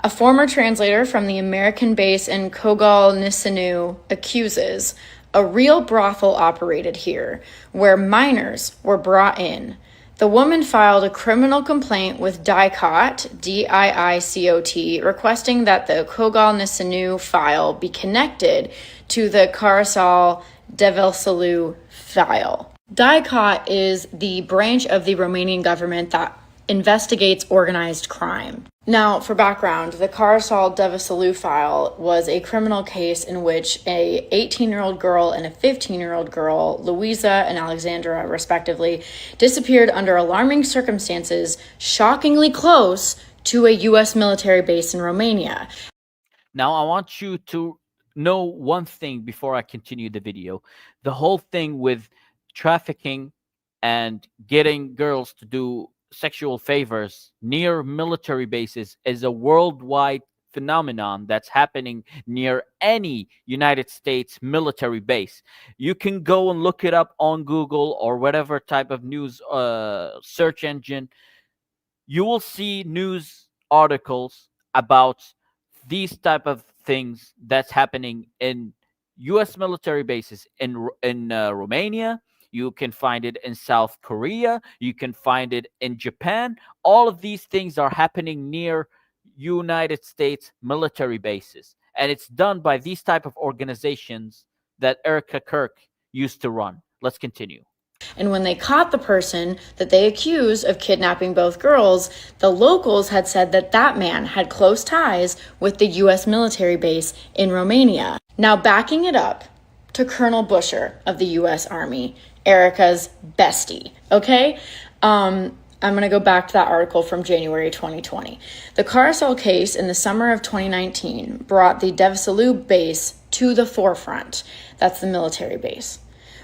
a former translator from the American base in Kogalsanu accuses a real brothel operated here, where minors were brought in. The woman filed a criminal complaint with DICOT, D-I-I-C-O-T, requesting that the Kogalsanu file be connected to the Carousel Develsalu file. DICOT is the branch of the Romanian government that investigates organized crime. Now, for background, the Carousel Develsalu file was a criminal case in which a 18-year-old girl and a 15-year-old girl, Louisa and Alexandra, respectively, disappeared under alarming circumstances, shockingly close to a U.S. military base in Romania. Now, I want you to know one thing before I continue the video. The whole thing with trafficking and getting girls to do sexual favors near military bases is a worldwide phenomenon that's happening near any United States military base. You can go and look it up on Google or whatever type of news search engine. You will see news articles about these type of things that's happening in U.S. military bases in Romania. You can find it in South Korea. You can find it in Japan. All of these things are happening near United States military bases. And it's done by these type of organizations that Erika Kirk used to run. Let's continue. And when they caught the person that they accused of kidnapping both girls, the locals had said that that man had close ties with the U.S. military base in Romania. Now, backing it up to Colonel Busher of the U.S. Army, Erika's bestie, okay? I'm going to go back to that article from January 2020. The carousel case in the summer of 2019 brought the Devsalu base to the forefront. That's the military base,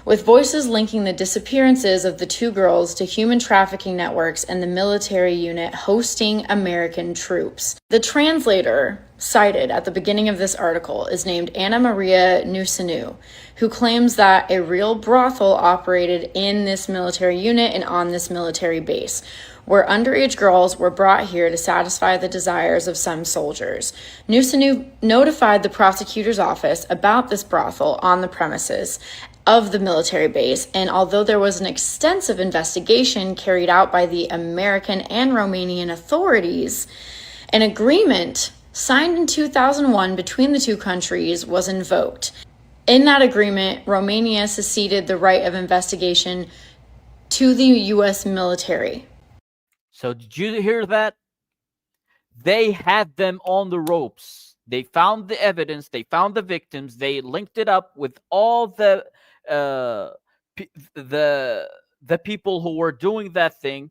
with voices linking the disappearances of the two girls to human trafficking networks and the military unit hosting American troops. The translator cited at the beginning of this article is named Anna Maria Nusinu, who claims that a real brothel operated in this military unit and on this military base, where underage girls were brought here to satisfy the desires of some soldiers. Nusinu notified the prosecutor's office about this brothel on the premises of the military base, and although there was an extensive investigation carried out by the American and Romanian authorities, an agreement signed in 2001 between the two countries was invoked. In that agreement, Romania ceded the right of investigation to the U.S. military. So did you hear that? They had them on the ropes. They found the evidence. They found the victims. They linked it up with all the people who were doing that thing,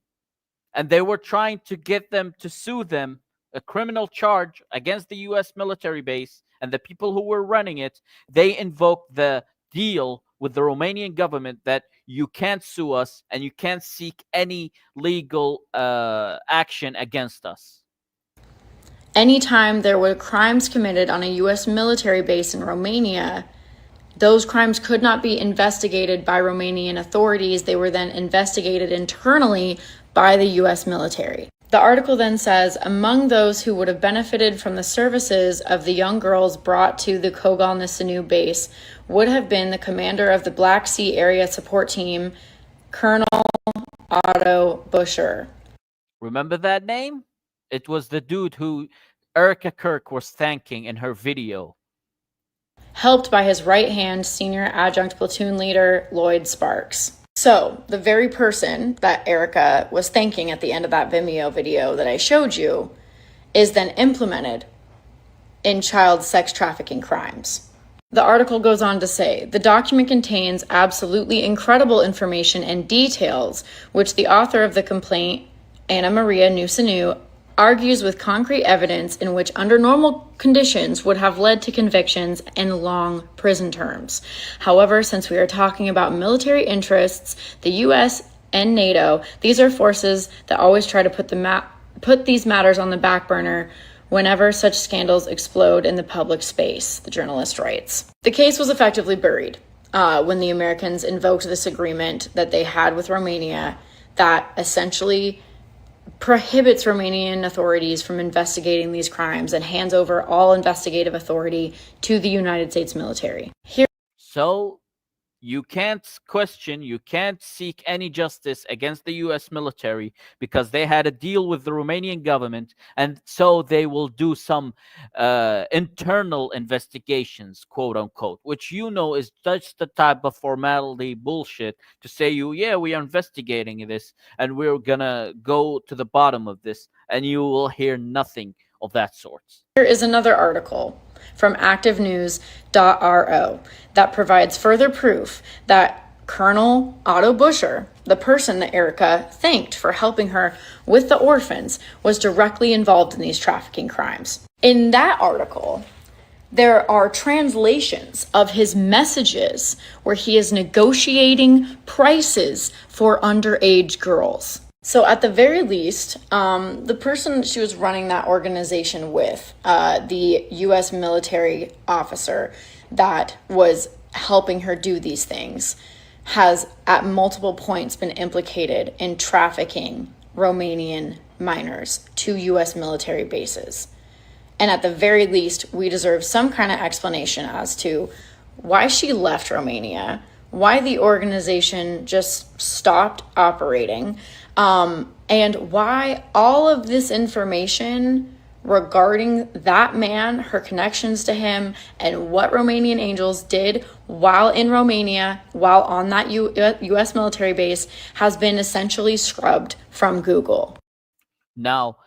and they were trying to get them to sue them, a criminal charge against the U.S. military base and the people who were running it. They invoked the deal with the Romanian government that you can't sue us and you can't seek any legal action against us. Anytime there were crimes committed on a U.S. military base in Romania, those crimes could not be investigated by Romanian authorities. They were then investigated internally by the U.S. military. The article then says, among those who would have benefited from the services of the young girls brought to the Kogal-Nisanu base would have been the commander of the Black Sea Area Support Team, Colonel Otto Busher. Remember that name? It was the dude who Erika Kirk was thanking in her video. Helped by his right-hand senior adjunct platoon leader, Lloyd Sparks. So, the very person that Erika was thanking at the end of that Vimeo video that I showed you is then implemented in child sex trafficking crimes. The article goes on to say, the document contains absolutely incredible information and details, which the author of the complaint, Anna Maria Nusinu, argues with concrete evidence in which under normal conditions would have led to convictions and long prison terms. However, since we are talking about military interests, the US and NATO, these are forces that always try to put these matters on the back burner whenever such scandals explode in the public space, the journalist writes. The case was effectively buried when the Americans invoked this agreement that they had with Romania that essentially prohibits Romanian authorities from investigating these crimes and hands over all investigative authority to the United States military. So you can't question, you can't seek any justice against the U.S. military because they had a deal with the Romanian government, and so they will do some internal investigations, quote unquote, which is just the type of formality bullshit to say we are investigating this and we're gonna go to the bottom of this, and you will hear nothing of that sort. Here is another article from activenews.ro that provides further proof that Colonel Otto Busher, the person that Erika thanked for helping her with the orphans, was directly involved in these trafficking crimes. In that article, there are translations of his messages where he is negotiating prices for underage girls. So at the very least, the person she was running that organization with, the U.S. military officer that was helping her do these things, has at multiple points been implicated in trafficking Romanian minors to U.S. military bases. And at the very least, we deserve some kind of explanation as to why she left Romania, why the organization just stopped operating, and why all of this information regarding that man, her connections to him, and what Romanian Angels did while in Romania, while on that U.S. military base, has been essentially scrubbed from Google. Now,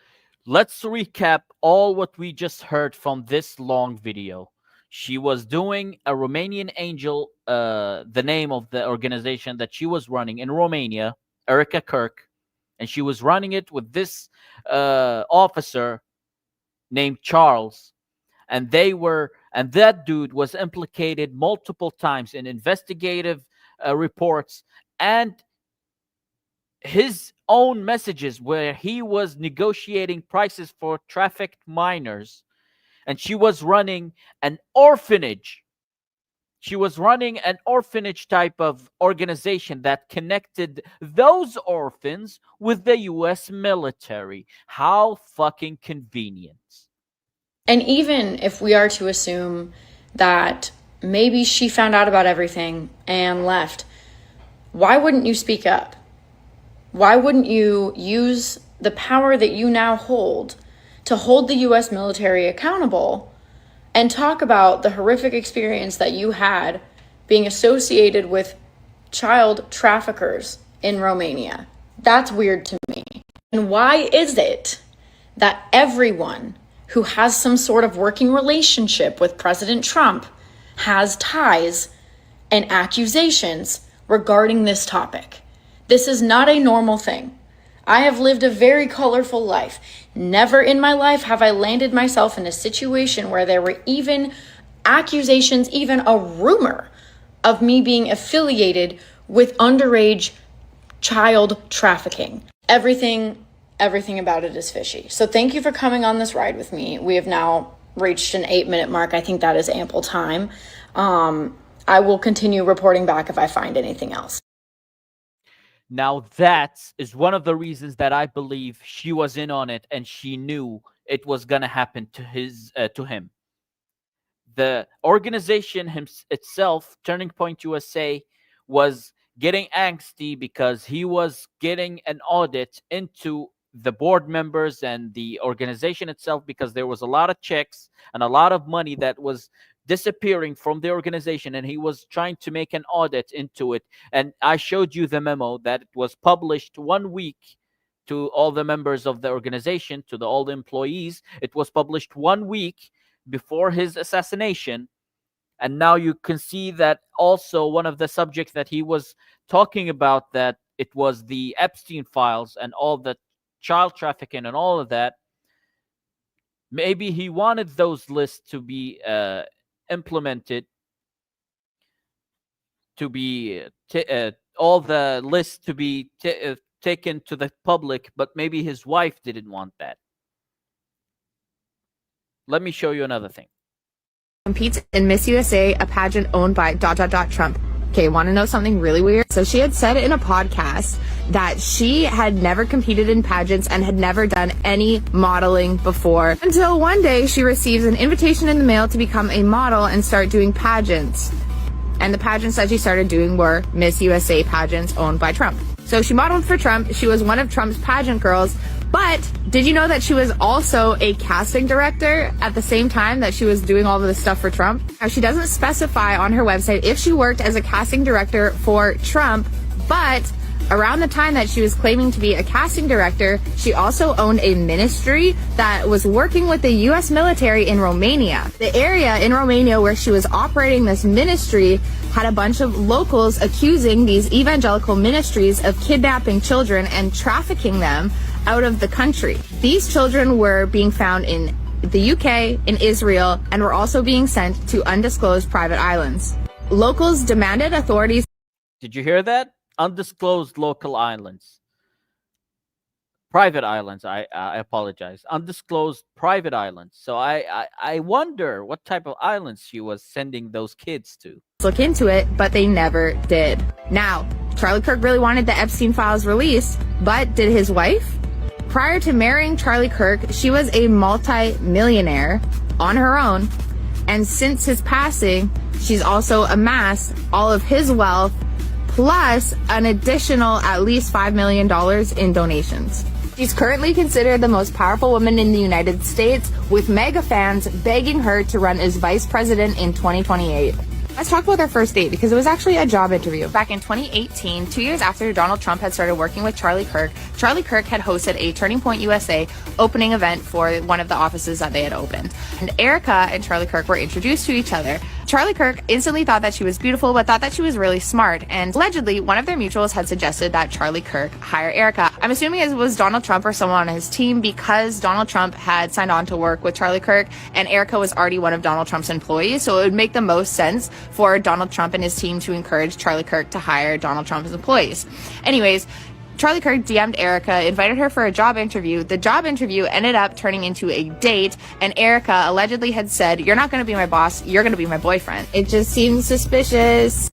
let's recap all what we just heard from this long video. She was doing a Romanian Angel, the name of the organization that she was running in Romania, Erika Kirk, and she was running it with this officer named Charles, and that dude was implicated multiple times in investigative reports and his own messages where he was negotiating prices for trafficked minors. And she was running an orphanage. She was running an orphanage type of organization that connected those orphans with the U.S. military. How fucking convenient. And even if we are to assume that maybe she found out about everything and left, why wouldn't you speak up? Why wouldn't you use the power that you now hold to hold the U.S. military accountable and talk about the horrific experience that you had being associated with child traffickers in Romania? That's weird to me. And why is it that everyone who has some sort of working relationship with President Trump has ties and accusations regarding this topic? This is not a normal thing. I have lived a very colorful life. Never in my life have I landed myself in a situation where there were even accusations, even a rumor of me being affiliated with underage child trafficking. Everything about it is fishy. So thank you for coming on this ride with me. We have now reached an 8-minute mark. I think that is ample time. I will continue reporting back if I find anything else. Now that is one of the reasons that I believe she was in on it and she knew it was going to happen to him. The organization itself, Turning Point USA, was getting angsty because he was getting an audit into the board members and the organization itself, because there was a lot of checks and a lot of money that was disappearing from the organization, and he was trying to make an audit into it. And I showed you the memo that was published 1 week to all the members of the organization, to all the employees. It was published 1 week before his assassination. And now you can see that also one of the subjects that he was talking about, that it was the Epstein files and all the child trafficking and all of that. Maybe he wanted those lists to be implemented, to be all the lists to be taken to the public, but maybe his wife didn't want that. Let me show you another thing. Competes in Miss USA, a pageant owned by ... Trump. Okay, want to know something really weird? So she had said in a podcast that she had never competed in pageants and had never done any modeling before, until one day she receives an invitation in the mail to become a model and start doing pageants. And the pageants that she started doing were Miss USA pageants owned by Trump. So she modeled for Trump. She was one of Trump's pageant girls. But did you know that she was also a casting director at the same time that she was doing all of this stuff for Trump? Now, she doesn't specify on her website if she worked as a casting director for Trump, but around the time that she was claiming to be a casting director, she also owned a ministry that was working with the U.S. military in Romania. The area in Romania where she was operating this ministry had a bunch of locals accusing these evangelical ministries of kidnapping children and trafficking them out of the country. These children were being found in the UK, in Israel, and were also being sent to undisclosed private islands. Locals demanded authorities... Did you hear that? Undisclosed local islands. Private islands, I apologize. Undisclosed private islands. So I wonder what type of islands she was sending those kids to. Look into it, but they never did. Now, Charlie Kirk really wanted the Epstein files released, but did his wife? Prior to marrying Charlie Kirk, she was a multi-millionaire on her own, and since his passing, she's also amassed all of his wealth plus an additional at least $5 million in donations. She's currently considered the most powerful woman in the United States, with mega fans begging her to run as vice president in 2028. Let's talk about their first date, because it was actually a job interview. Back in 2018, 2 years after Donald Trump had started working with Charlie Kirk had hosted a Turning Point USA opening event for one of the offices that they had opened. And Erika and Charlie Kirk were introduced to each other. Charlie Kirk instantly thought that she was beautiful, but thought that she was really smart. And allegedly, one of their mutuals had suggested that Charlie Kirk hire Erika. I'm assuming it was Donald Trump or someone on his team, because Donald Trump had signed on to work with Charlie Kirk, and Erika was already one of Donald Trump's employees. So it would make the most sense for Donald Trump and his team to encourage Charlie Kirk to hire Donald Trump's employees. Anyways, Charlie Kirk DM'd Erika, invited her for a job interview. The job interview ended up turning into a date, and Erika allegedly had said, "You're not going to be my boss, you're going to be my boyfriend." It just seems suspicious.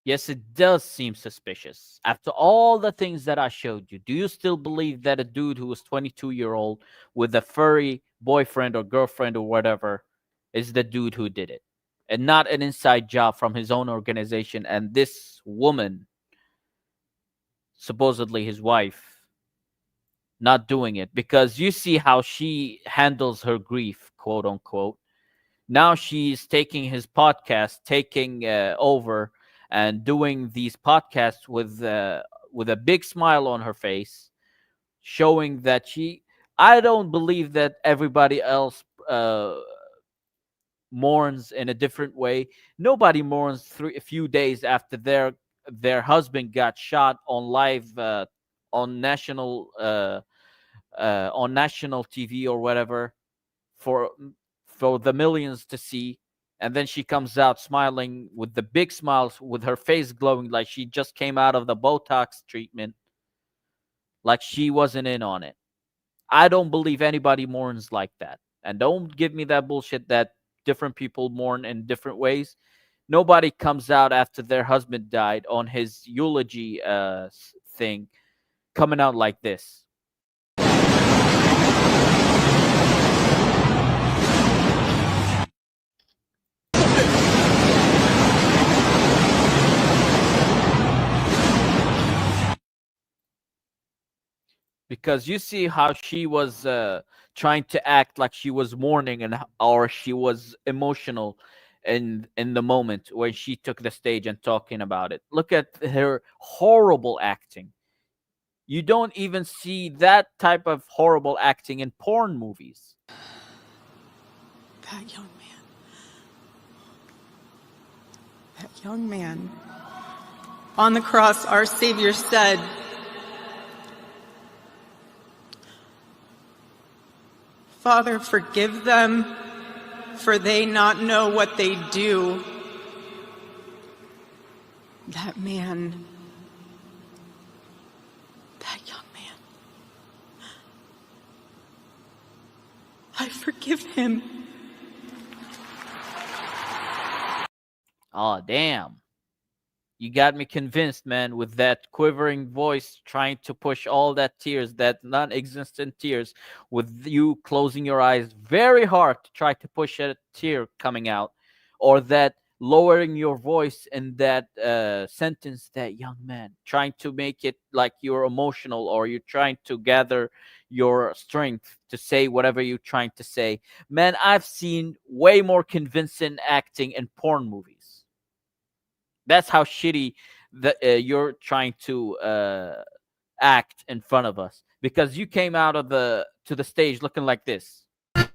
Yes, it does seem suspicious. After all the things that I showed you, do you still believe that a dude who was 22-year-old with a furry boyfriend or girlfriend or whatever is the dude who did it, and not an inside job from his own organization, and this woman, supposedly his wife, not doing it? Because you see how she handles her grief, quote unquote. Now she's taking his podcast, taking over and doing these podcasts with a big smile on her face, showing that I don't believe that everybody else mourns in a different way. Nobody mourns a few days after their husband got shot on live on national TV or whatever for the millions to see, and then she comes out smiling with the big smiles, with her face glowing like she just came out of the Botox treatment, like she wasn't in on it. I don't believe anybody mourns like that. And don't give me that bullshit that different people mourn in different ways. Nobody comes out after their husband died on his eulogy thing coming out like this. Because you see how she was trying to act like she was mourning, or she was emotional in the moment when she took the stage and talking about it. Look at her horrible acting. You don't even see that type of horrible acting in porn movies. That young man. That young man. On the cross, our Savior said, "Father, forgive them, for they not know what they do." That man, that young man, I forgive him. Oh, damn. You got me convinced, man, with that quivering voice trying to push all that tears, that non-existent tears, with you closing your eyes very hard to try to push a tear coming out, or that lowering your voice in that sentence, that young man, trying to make it like you're emotional, or you're trying to gather your strength to say whatever you're trying to say. Man, I've seen way more convincing acting in porn movies. That's how shitty you're trying to act in front of us, because you came out of to the stage looking like this. In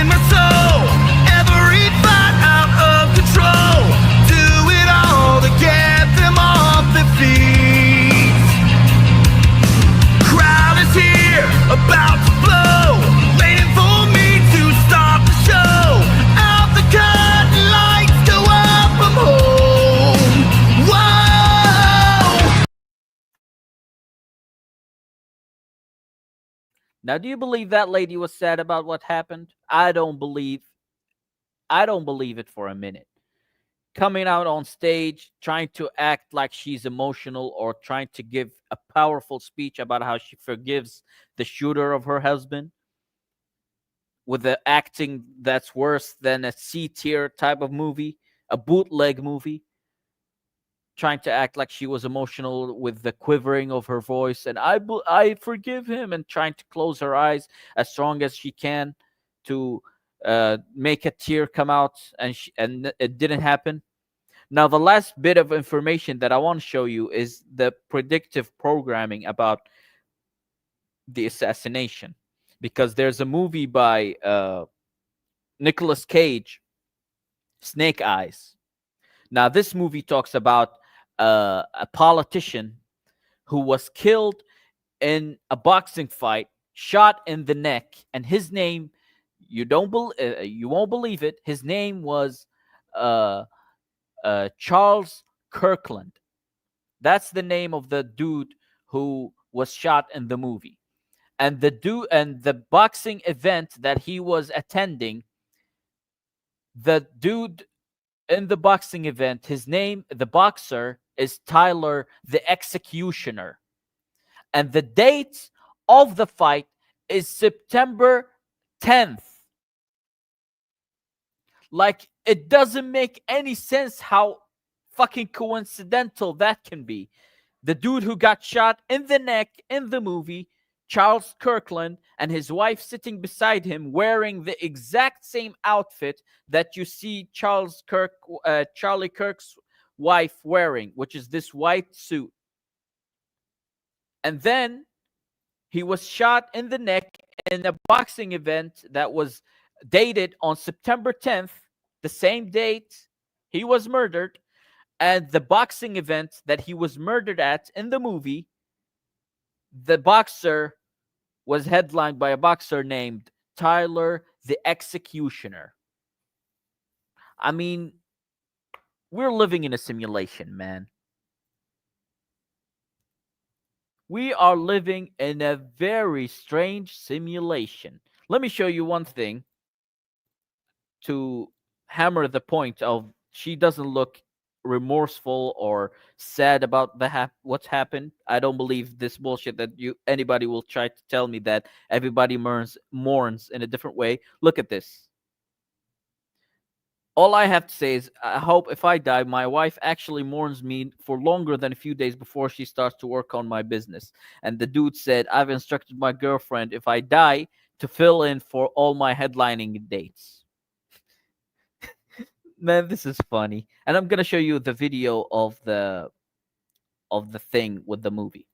my soul, every thought out of control. Do it all to get them off their feet. Crowd is here, about to blow, waiting for me to stop the show. Out the curtain lights go up, I'm home. Whoa! Now, do you believe that lady was sad about what happened? I don't believe it for a minute. Coming out on stage, trying to act like she's emotional, or trying to give a powerful speech about how she forgives the shooter of her husband, with the acting that's worse than a C-tier type of movie, a bootleg movie. trying to act like she was emotional with the quivering of her voice, and I forgive him, and trying to close her eyes as strong as she can to make a tear come out, and it didn't happen. Now, the last bit of information that I want to show you is the predictive programming about the assassination, because there's a movie by Nicolas Cage, Snake Eyes. Now, this movie talks about a politician who was killed in a boxing fight, shot in the neck, and his name, you won't believe it, his name was Charles Kirkland. That's the name of the dude who was shot in the movie. And the boxing event that he was attending, the dude in the boxing event, his name, the boxer, is Tyler the Executioner. And the date of the fight is September 10th. Like, it doesn't make any sense how fucking coincidental that can be. The dude who got shot in the neck in the movie, Charles Kirkland, and his wife sitting beside him wearing the exact same outfit that you see Charlie Kirk's wife wearing, which is this white suit. And then he was shot in the neck in a boxing event that was dated on September 10th, the same date he was murdered. And the boxing event that he was murdered at in the movie, the boxer was headlined by a boxer named Tyler the Executioner. I mean, we're living in a simulation, man. We are living in a very strange simulation. Let me show you one thing to hammer the point of she doesn't look remorseful or sad about what's happened. I don't believe this bullshit that anybody will try to tell me that everybody mourns in a different way. Look at this. All I have to say is, I hope if I die, my wife actually mourns me for longer than a few days before she starts to work on my business. And the dude said, I've instructed my girlfriend, if I die, to fill in for all my headlining dates. Man, this is funny. And I'm gonna show you the video of the thing with the movie.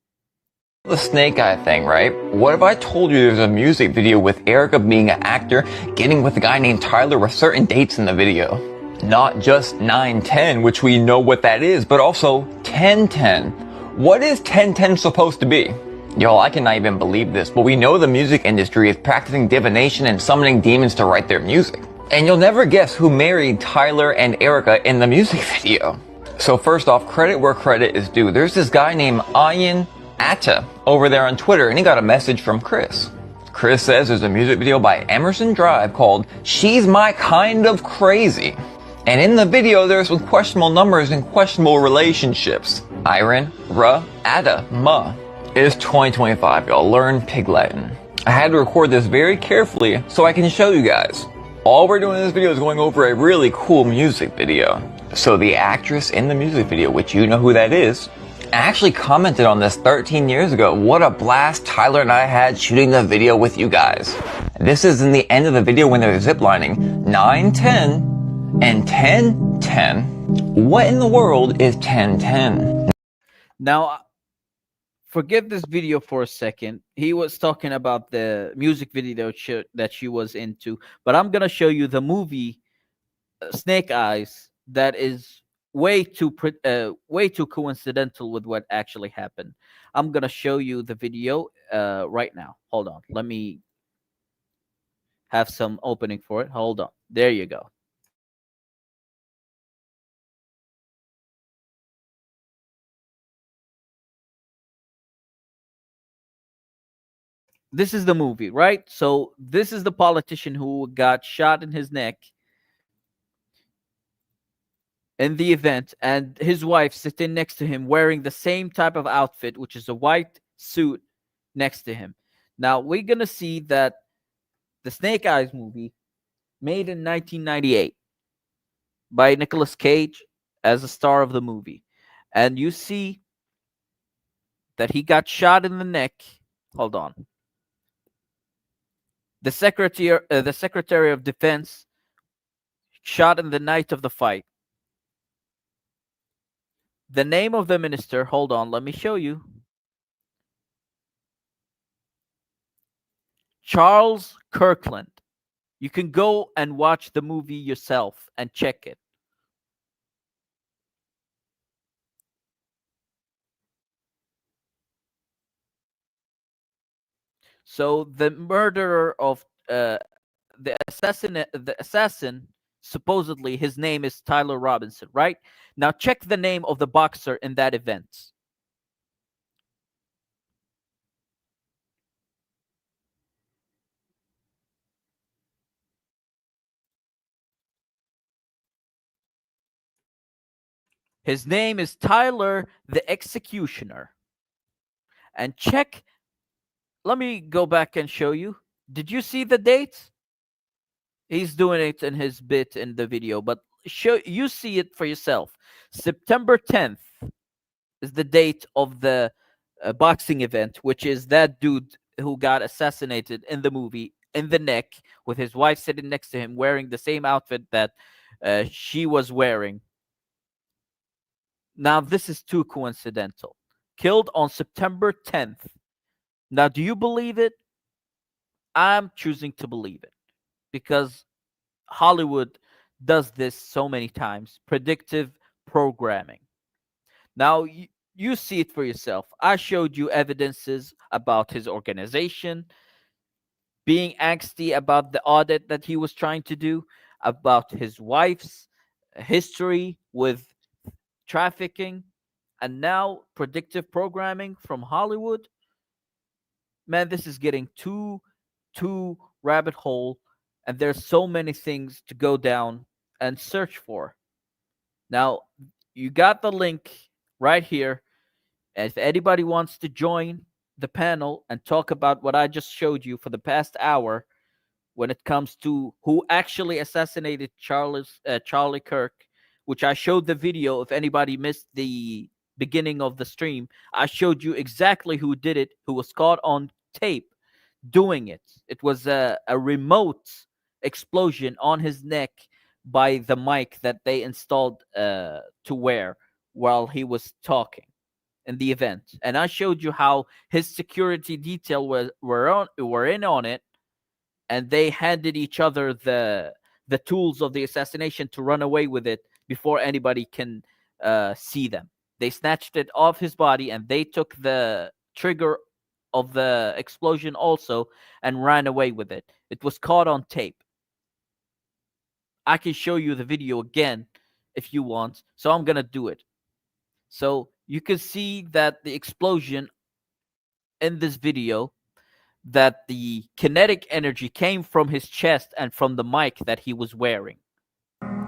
The snake eye thing, right? What if I told you there's a music video with Erika being an actor getting with a guy named Tyler with certain dates in the video? Not just 9/10, which we know what that is, but also 10/10. What is 10/10 supposed to be? Y'all, I cannot even believe this, but we know the music industry is practicing divination and summoning demons to write their music. And you'll never guess who married Tyler and Erika in the music video. So first off, credit where credit is due. There's this guy named Ian Atta over there on Twitter, and he got a message from Chris. Chris says there's a music video by Emerson Drive called She's My Kind of Crazy. And in the video, there's some questionable numbers and questionable relationships. Iron, Ra, Atta, Ma. It is 2025, y'all. Learn Pig Latin. I had to record this very carefully so I can show you guys. All we're doing in this video is going over a really cool music video. So the actress in the music video, which you know who that is, actually commented on this 13 years ago. What a blast Tyler and I had shooting the video with you guys. This is in the end of the video when they're ziplining. 9/10 and 10/10. What in the world is 10/10? Now, forget this video for a second. He was talking about the music video that she was into, but I'm gonna show you the movie Snake Eyes that is way too coincidental with what actually happened. I'm gonna show you the video right now. Hold on, let me have some opening for it. Hold on, there you go. This is the movie, right? So this is the politician who got shot in his neck in the event, and his wife sitting next to him wearing the same type of outfit, which is a white suit next to him. Now we're gonna see that the Snake Eyes movie, made in 1998 by Nicolas Cage as a star of the movie. And you see that he got shot in the neck. Hold on. The Secretary of Defense shot in the night of the fight. The name of the minister, hold on, let me show you. Charles Kirkland. You can go and watch the movie yourself and check it. So the murderer of the assassin, supposedly his name is Tyler Robinson, right? Now check the name of the boxer in that event. His name is Tyler the Executioner. And check, let me go back and show you. Did you see the date? He's doing it in his bit in the video, but you see it for yourself. September 10th is the date of the boxing event, which is that dude who got assassinated in the movie in the neck with his wife sitting next to him wearing the same outfit that she was wearing. Now, this is too coincidental. Killed on September 10th. Now, do you believe it? I'm choosing to believe it because Hollywood does this so many times. Predictive programming. Now, you see it for yourself. I showed you evidences about his organization, being angsty about the audit that he was trying to do, about his wife's history with trafficking, and now predictive programming from Hollywood. Man, this is getting too rabbit hole, and there's so many things to go down and search for. Now, you got the link right here. If anybody wants to join the panel and talk about what I just showed you for the past hour when it comes to who actually assassinated Charlie Kirk, which I showed the video. If anybody missed the beginning of the stream, I showed you exactly who did it, who was caught on tape doing it. It was a remote explosion on his neck by the mic that they installed to wear while he was talking in the event. And I showed you how his security detail were in on it, and they handed each other the tools of the assassination to run away with it before anybody can see them. They snatched it off his body, and they took the trigger of the explosion also and ran away with it. It was caught on tape. I can show you the video again if you want, so I'm gonna do it. So you can see that the explosion in this video, that the kinetic energy came from his chest and from the mic that he was wearing.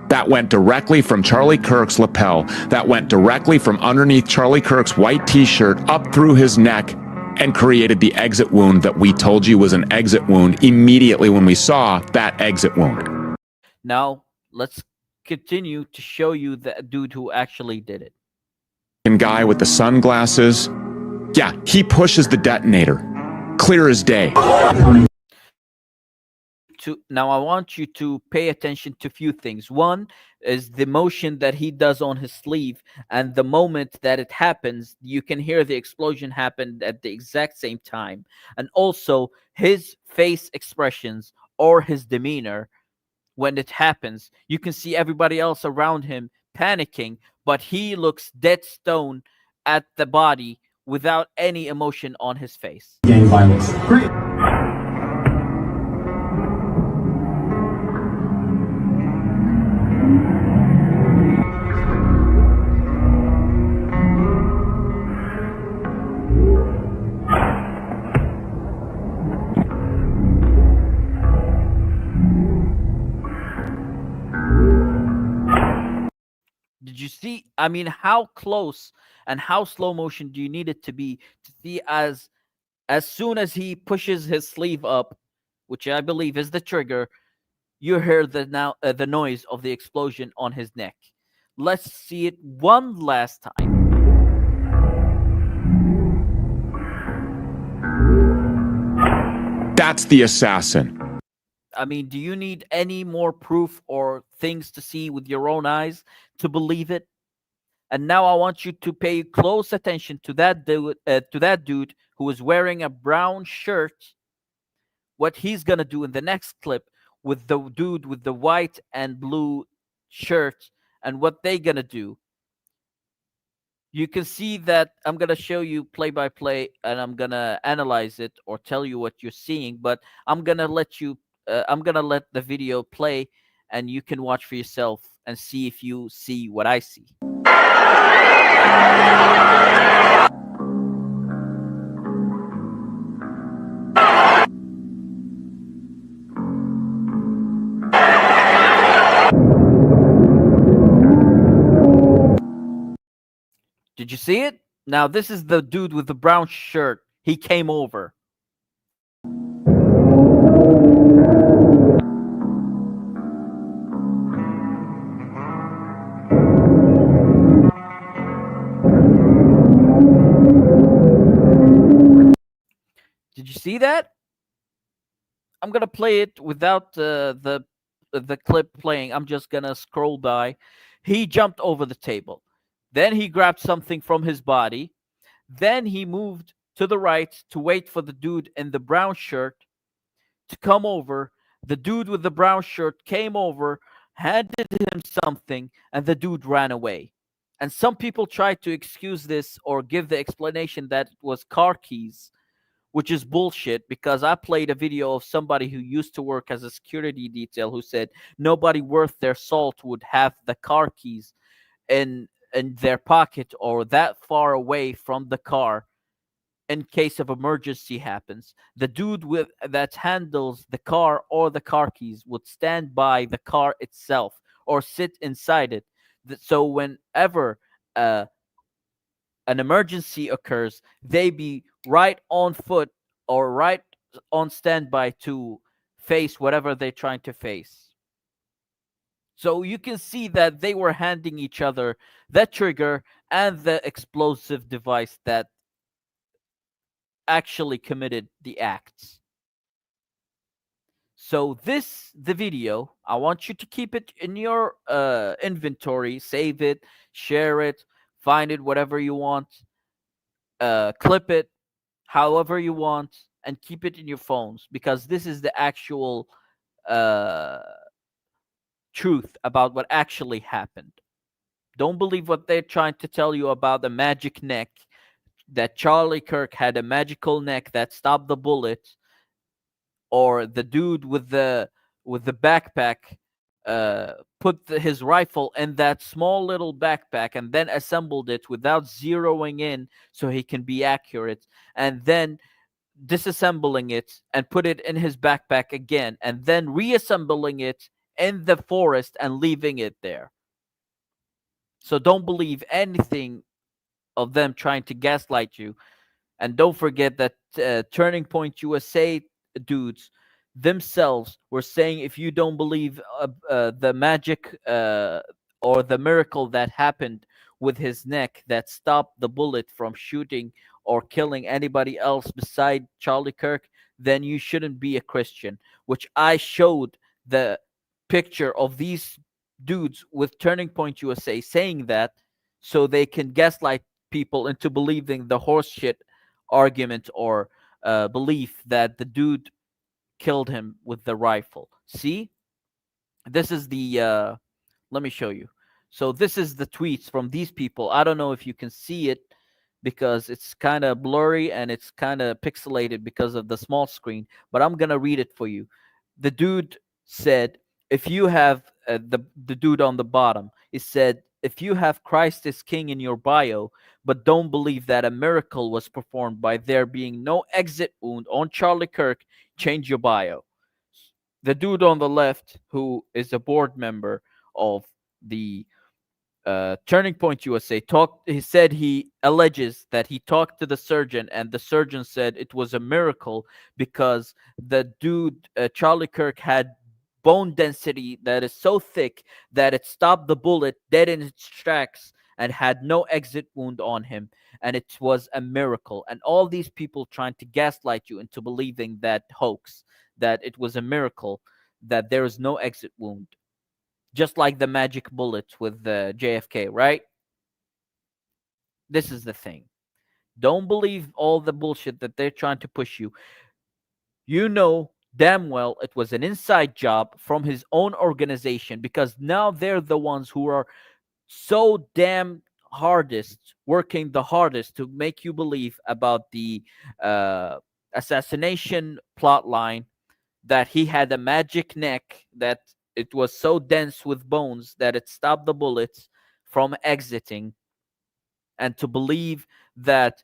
That went directly from Charlie Kirk's lapel. That went directly from underneath Charlie Kirk's white t-shirt up through his neck and created the exit wound that we told you was an exit wound immediately when we saw that exit wound. Now, let's continue to show you the dude who actually did it. And guy with the sunglasses. Yeah, he pushes the detonator. Clear as day. Now, I want you to pay attention to a few things. One is the motion that he does on his sleeve, and the moment that it happens, you can hear the explosion happen at the exact same time. And also his face expressions or his demeanor when it happens. You can see everybody else around him panicking, but he looks dead stone at the body without any emotion on his face. Gang violence. Great. Did you see? I mean, how close and how slow motion do you need it to be to see as soon as he pushes his sleeve up, which I believe is the trigger, you hear the noise of the explosion on his neck. Let's see it one last time. That's the assassin. I mean, do you need any more proof or things to see with your own eyes to believe it? And now I want you to pay close attention to that dude who is wearing a brown shirt. What he's gonna do in the next clip with the dude with the white and blue shirt, and what they gonna do. You can see that I'm gonna show you play by play, and I'm gonna analyze it or tell you what you're seeing. But I'm gonna let you. I'm gonna let the video play, and you can watch for yourself and see if you see what I see. Did you see it? Now, this is the dude with the brown shirt. He came over. Did you see that? I'm gonna play it without the clip playing. I'm just gonna scroll by. He jumped over the table. Then he grabbed something from his body. Then he moved to the right to wait for the dude in the brown shirt to come over. The dude with the brown shirt came over, handed him something, and the dude ran away. And some people tried to excuse this or give the explanation that it was car keys, which is bullshit, because I played a video of somebody who used to work as a security detail who said nobody worth their salt would have the car keys in their pocket or that far away from the car in case of emergency happens. The dude with that handles the car or the car keys would stand by the car itself or sit inside it. So whenever an emergency occurs, they be right on foot or right on standby to face whatever they're trying to face. So you can see that they were handing each other the trigger and the explosive device that actually committed the acts. So the video, I want you to keep it in your inventory, save it, share it, find it, whatever you want, clip it, however you want, and keep it in your phones, because this is the actual truth about what actually happened. Don't believe what they're trying to tell you about the magic neck, that Charlie Kirk had a magical neck that stopped the bullet, or the dude with the backpack put his rifle in that small little backpack and then assembled it without zeroing in so he can be accurate, and then disassembling it and put it in his backpack again, and then reassembling it in the forest and leaving it there. So don't believe anything of them trying to gaslight you. And don't forget that Turning Point USA dudes themselves were saying, if you don't believe the magic or the miracle that happened with his neck that stopped the bullet from shooting or killing anybody else beside Charlie Kirk, then you shouldn't be a Christian. Which I showed the picture of these dudes with Turning Point USA saying that, so they can gaslight people into believing the horseshit argument or belief that the dude killed him with the rifle. See, this is the let me show you. So this is the tweets from these people. I don't know if you can see it because it's kind of blurry and it's kind of pixelated because of the small screen, but I'm gonna read it for you. The dude said, if you have the dude on the bottom, it said, if you have Christ as King in your bio, but don't believe that a miracle was performed by there being no exit wound on Charlie Kirk, change your bio. The dude on the left, who is a board member of the Turning Point USA, he said he alleges that he talked to the surgeon, and the surgeon said it was a miracle because the dude, Charlie Kirk, had bone density that is so thick that it stopped the bullet dead in its tracks and had no exit wound on him, and it was a miracle. And all these people trying to gaslight you into believing that hoax, that it was a miracle, that there is no exit wound, just like the magic bullet with the JFK, right? This is the thing. Don't believe all the bullshit that they're trying to push you. You know damn well it was an inside job from his own organization, because now they're the ones who are so damn working the hardest to make you believe about the uh, assassination plot line, that he had a magic neck, that it was so dense with bones that it stopped the bullets from exiting, and to believe that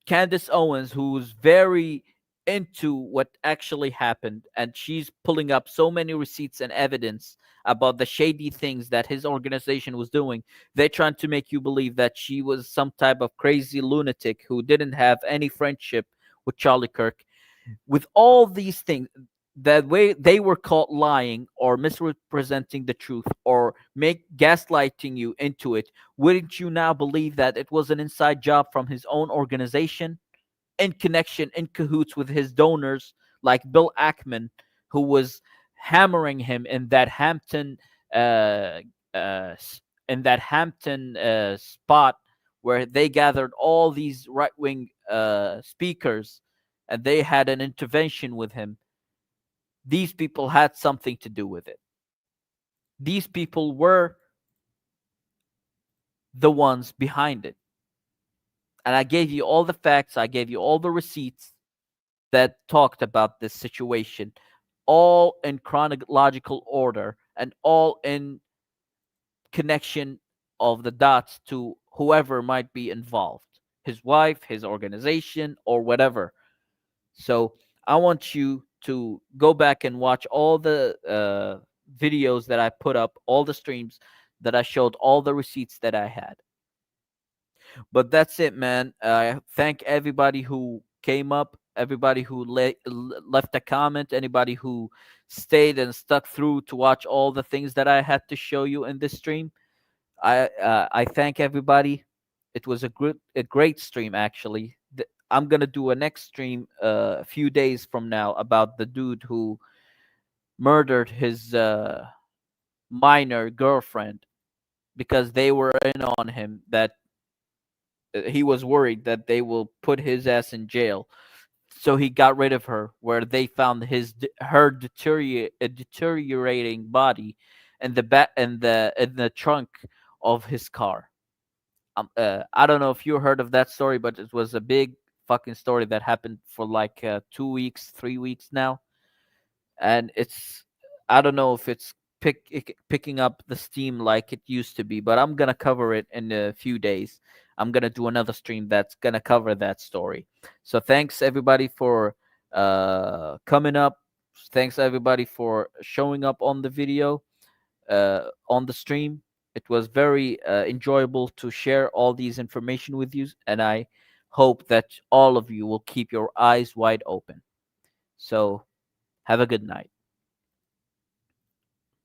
Candace Owens, who's very into what actually happened, and she's pulling up so many receipts and evidence about the shady things that his organization was doing. They're trying to make you believe that she was some type of crazy lunatic who didn't have any friendship with Charlie Kirk. With all these things, that way they were caught lying or misrepresenting the truth or make gaslighting you into it. Wouldn't you now believe that it was an inside job from his own organization, in connection, in cahoots with his donors like Bill Ackman, who was hammering him in that Hampton uh, spot where they gathered all these right-wing speakers, and they had an intervention with him. These people had something to do with it. These people were the ones behind it. And I gave you all the facts, I gave you all the receipts that talked about this situation, all in chronological order and all in connection of the dots to whoever might be involved, his wife, his organization, or whatever. So I want you to go back and watch all the videos that I put up, all the streams that I showed, all the receipts that I had. But that's it, man. I thank everybody who came up, everybody who left a comment, anybody who stayed and stuck through to watch all the things that I had to show you in this stream. I thank everybody. It was a great stream, actually. I'm gonna do a next stream a few days from now about the dude who murdered his minor girlfriend, because they were in on him, that he was worried that they will put his ass in jail. So he got rid of her, where they found her deteriorating body in the trunk of his car. I don't know if you heard of that story, but it was a big fucking story that happened for like 2 weeks, 3 weeks now, and I don't know if it's picking up the steam like it used to be, but I'm gonna cover it in a few days. I'm gonna do another stream that's gonna cover that story. So thanks everybody for coming up. Thanks everybody for showing up on the video, on the stream. It was very enjoyable to share all these information with you, and I hope that all of you will keep your eyes wide open. So have a good night.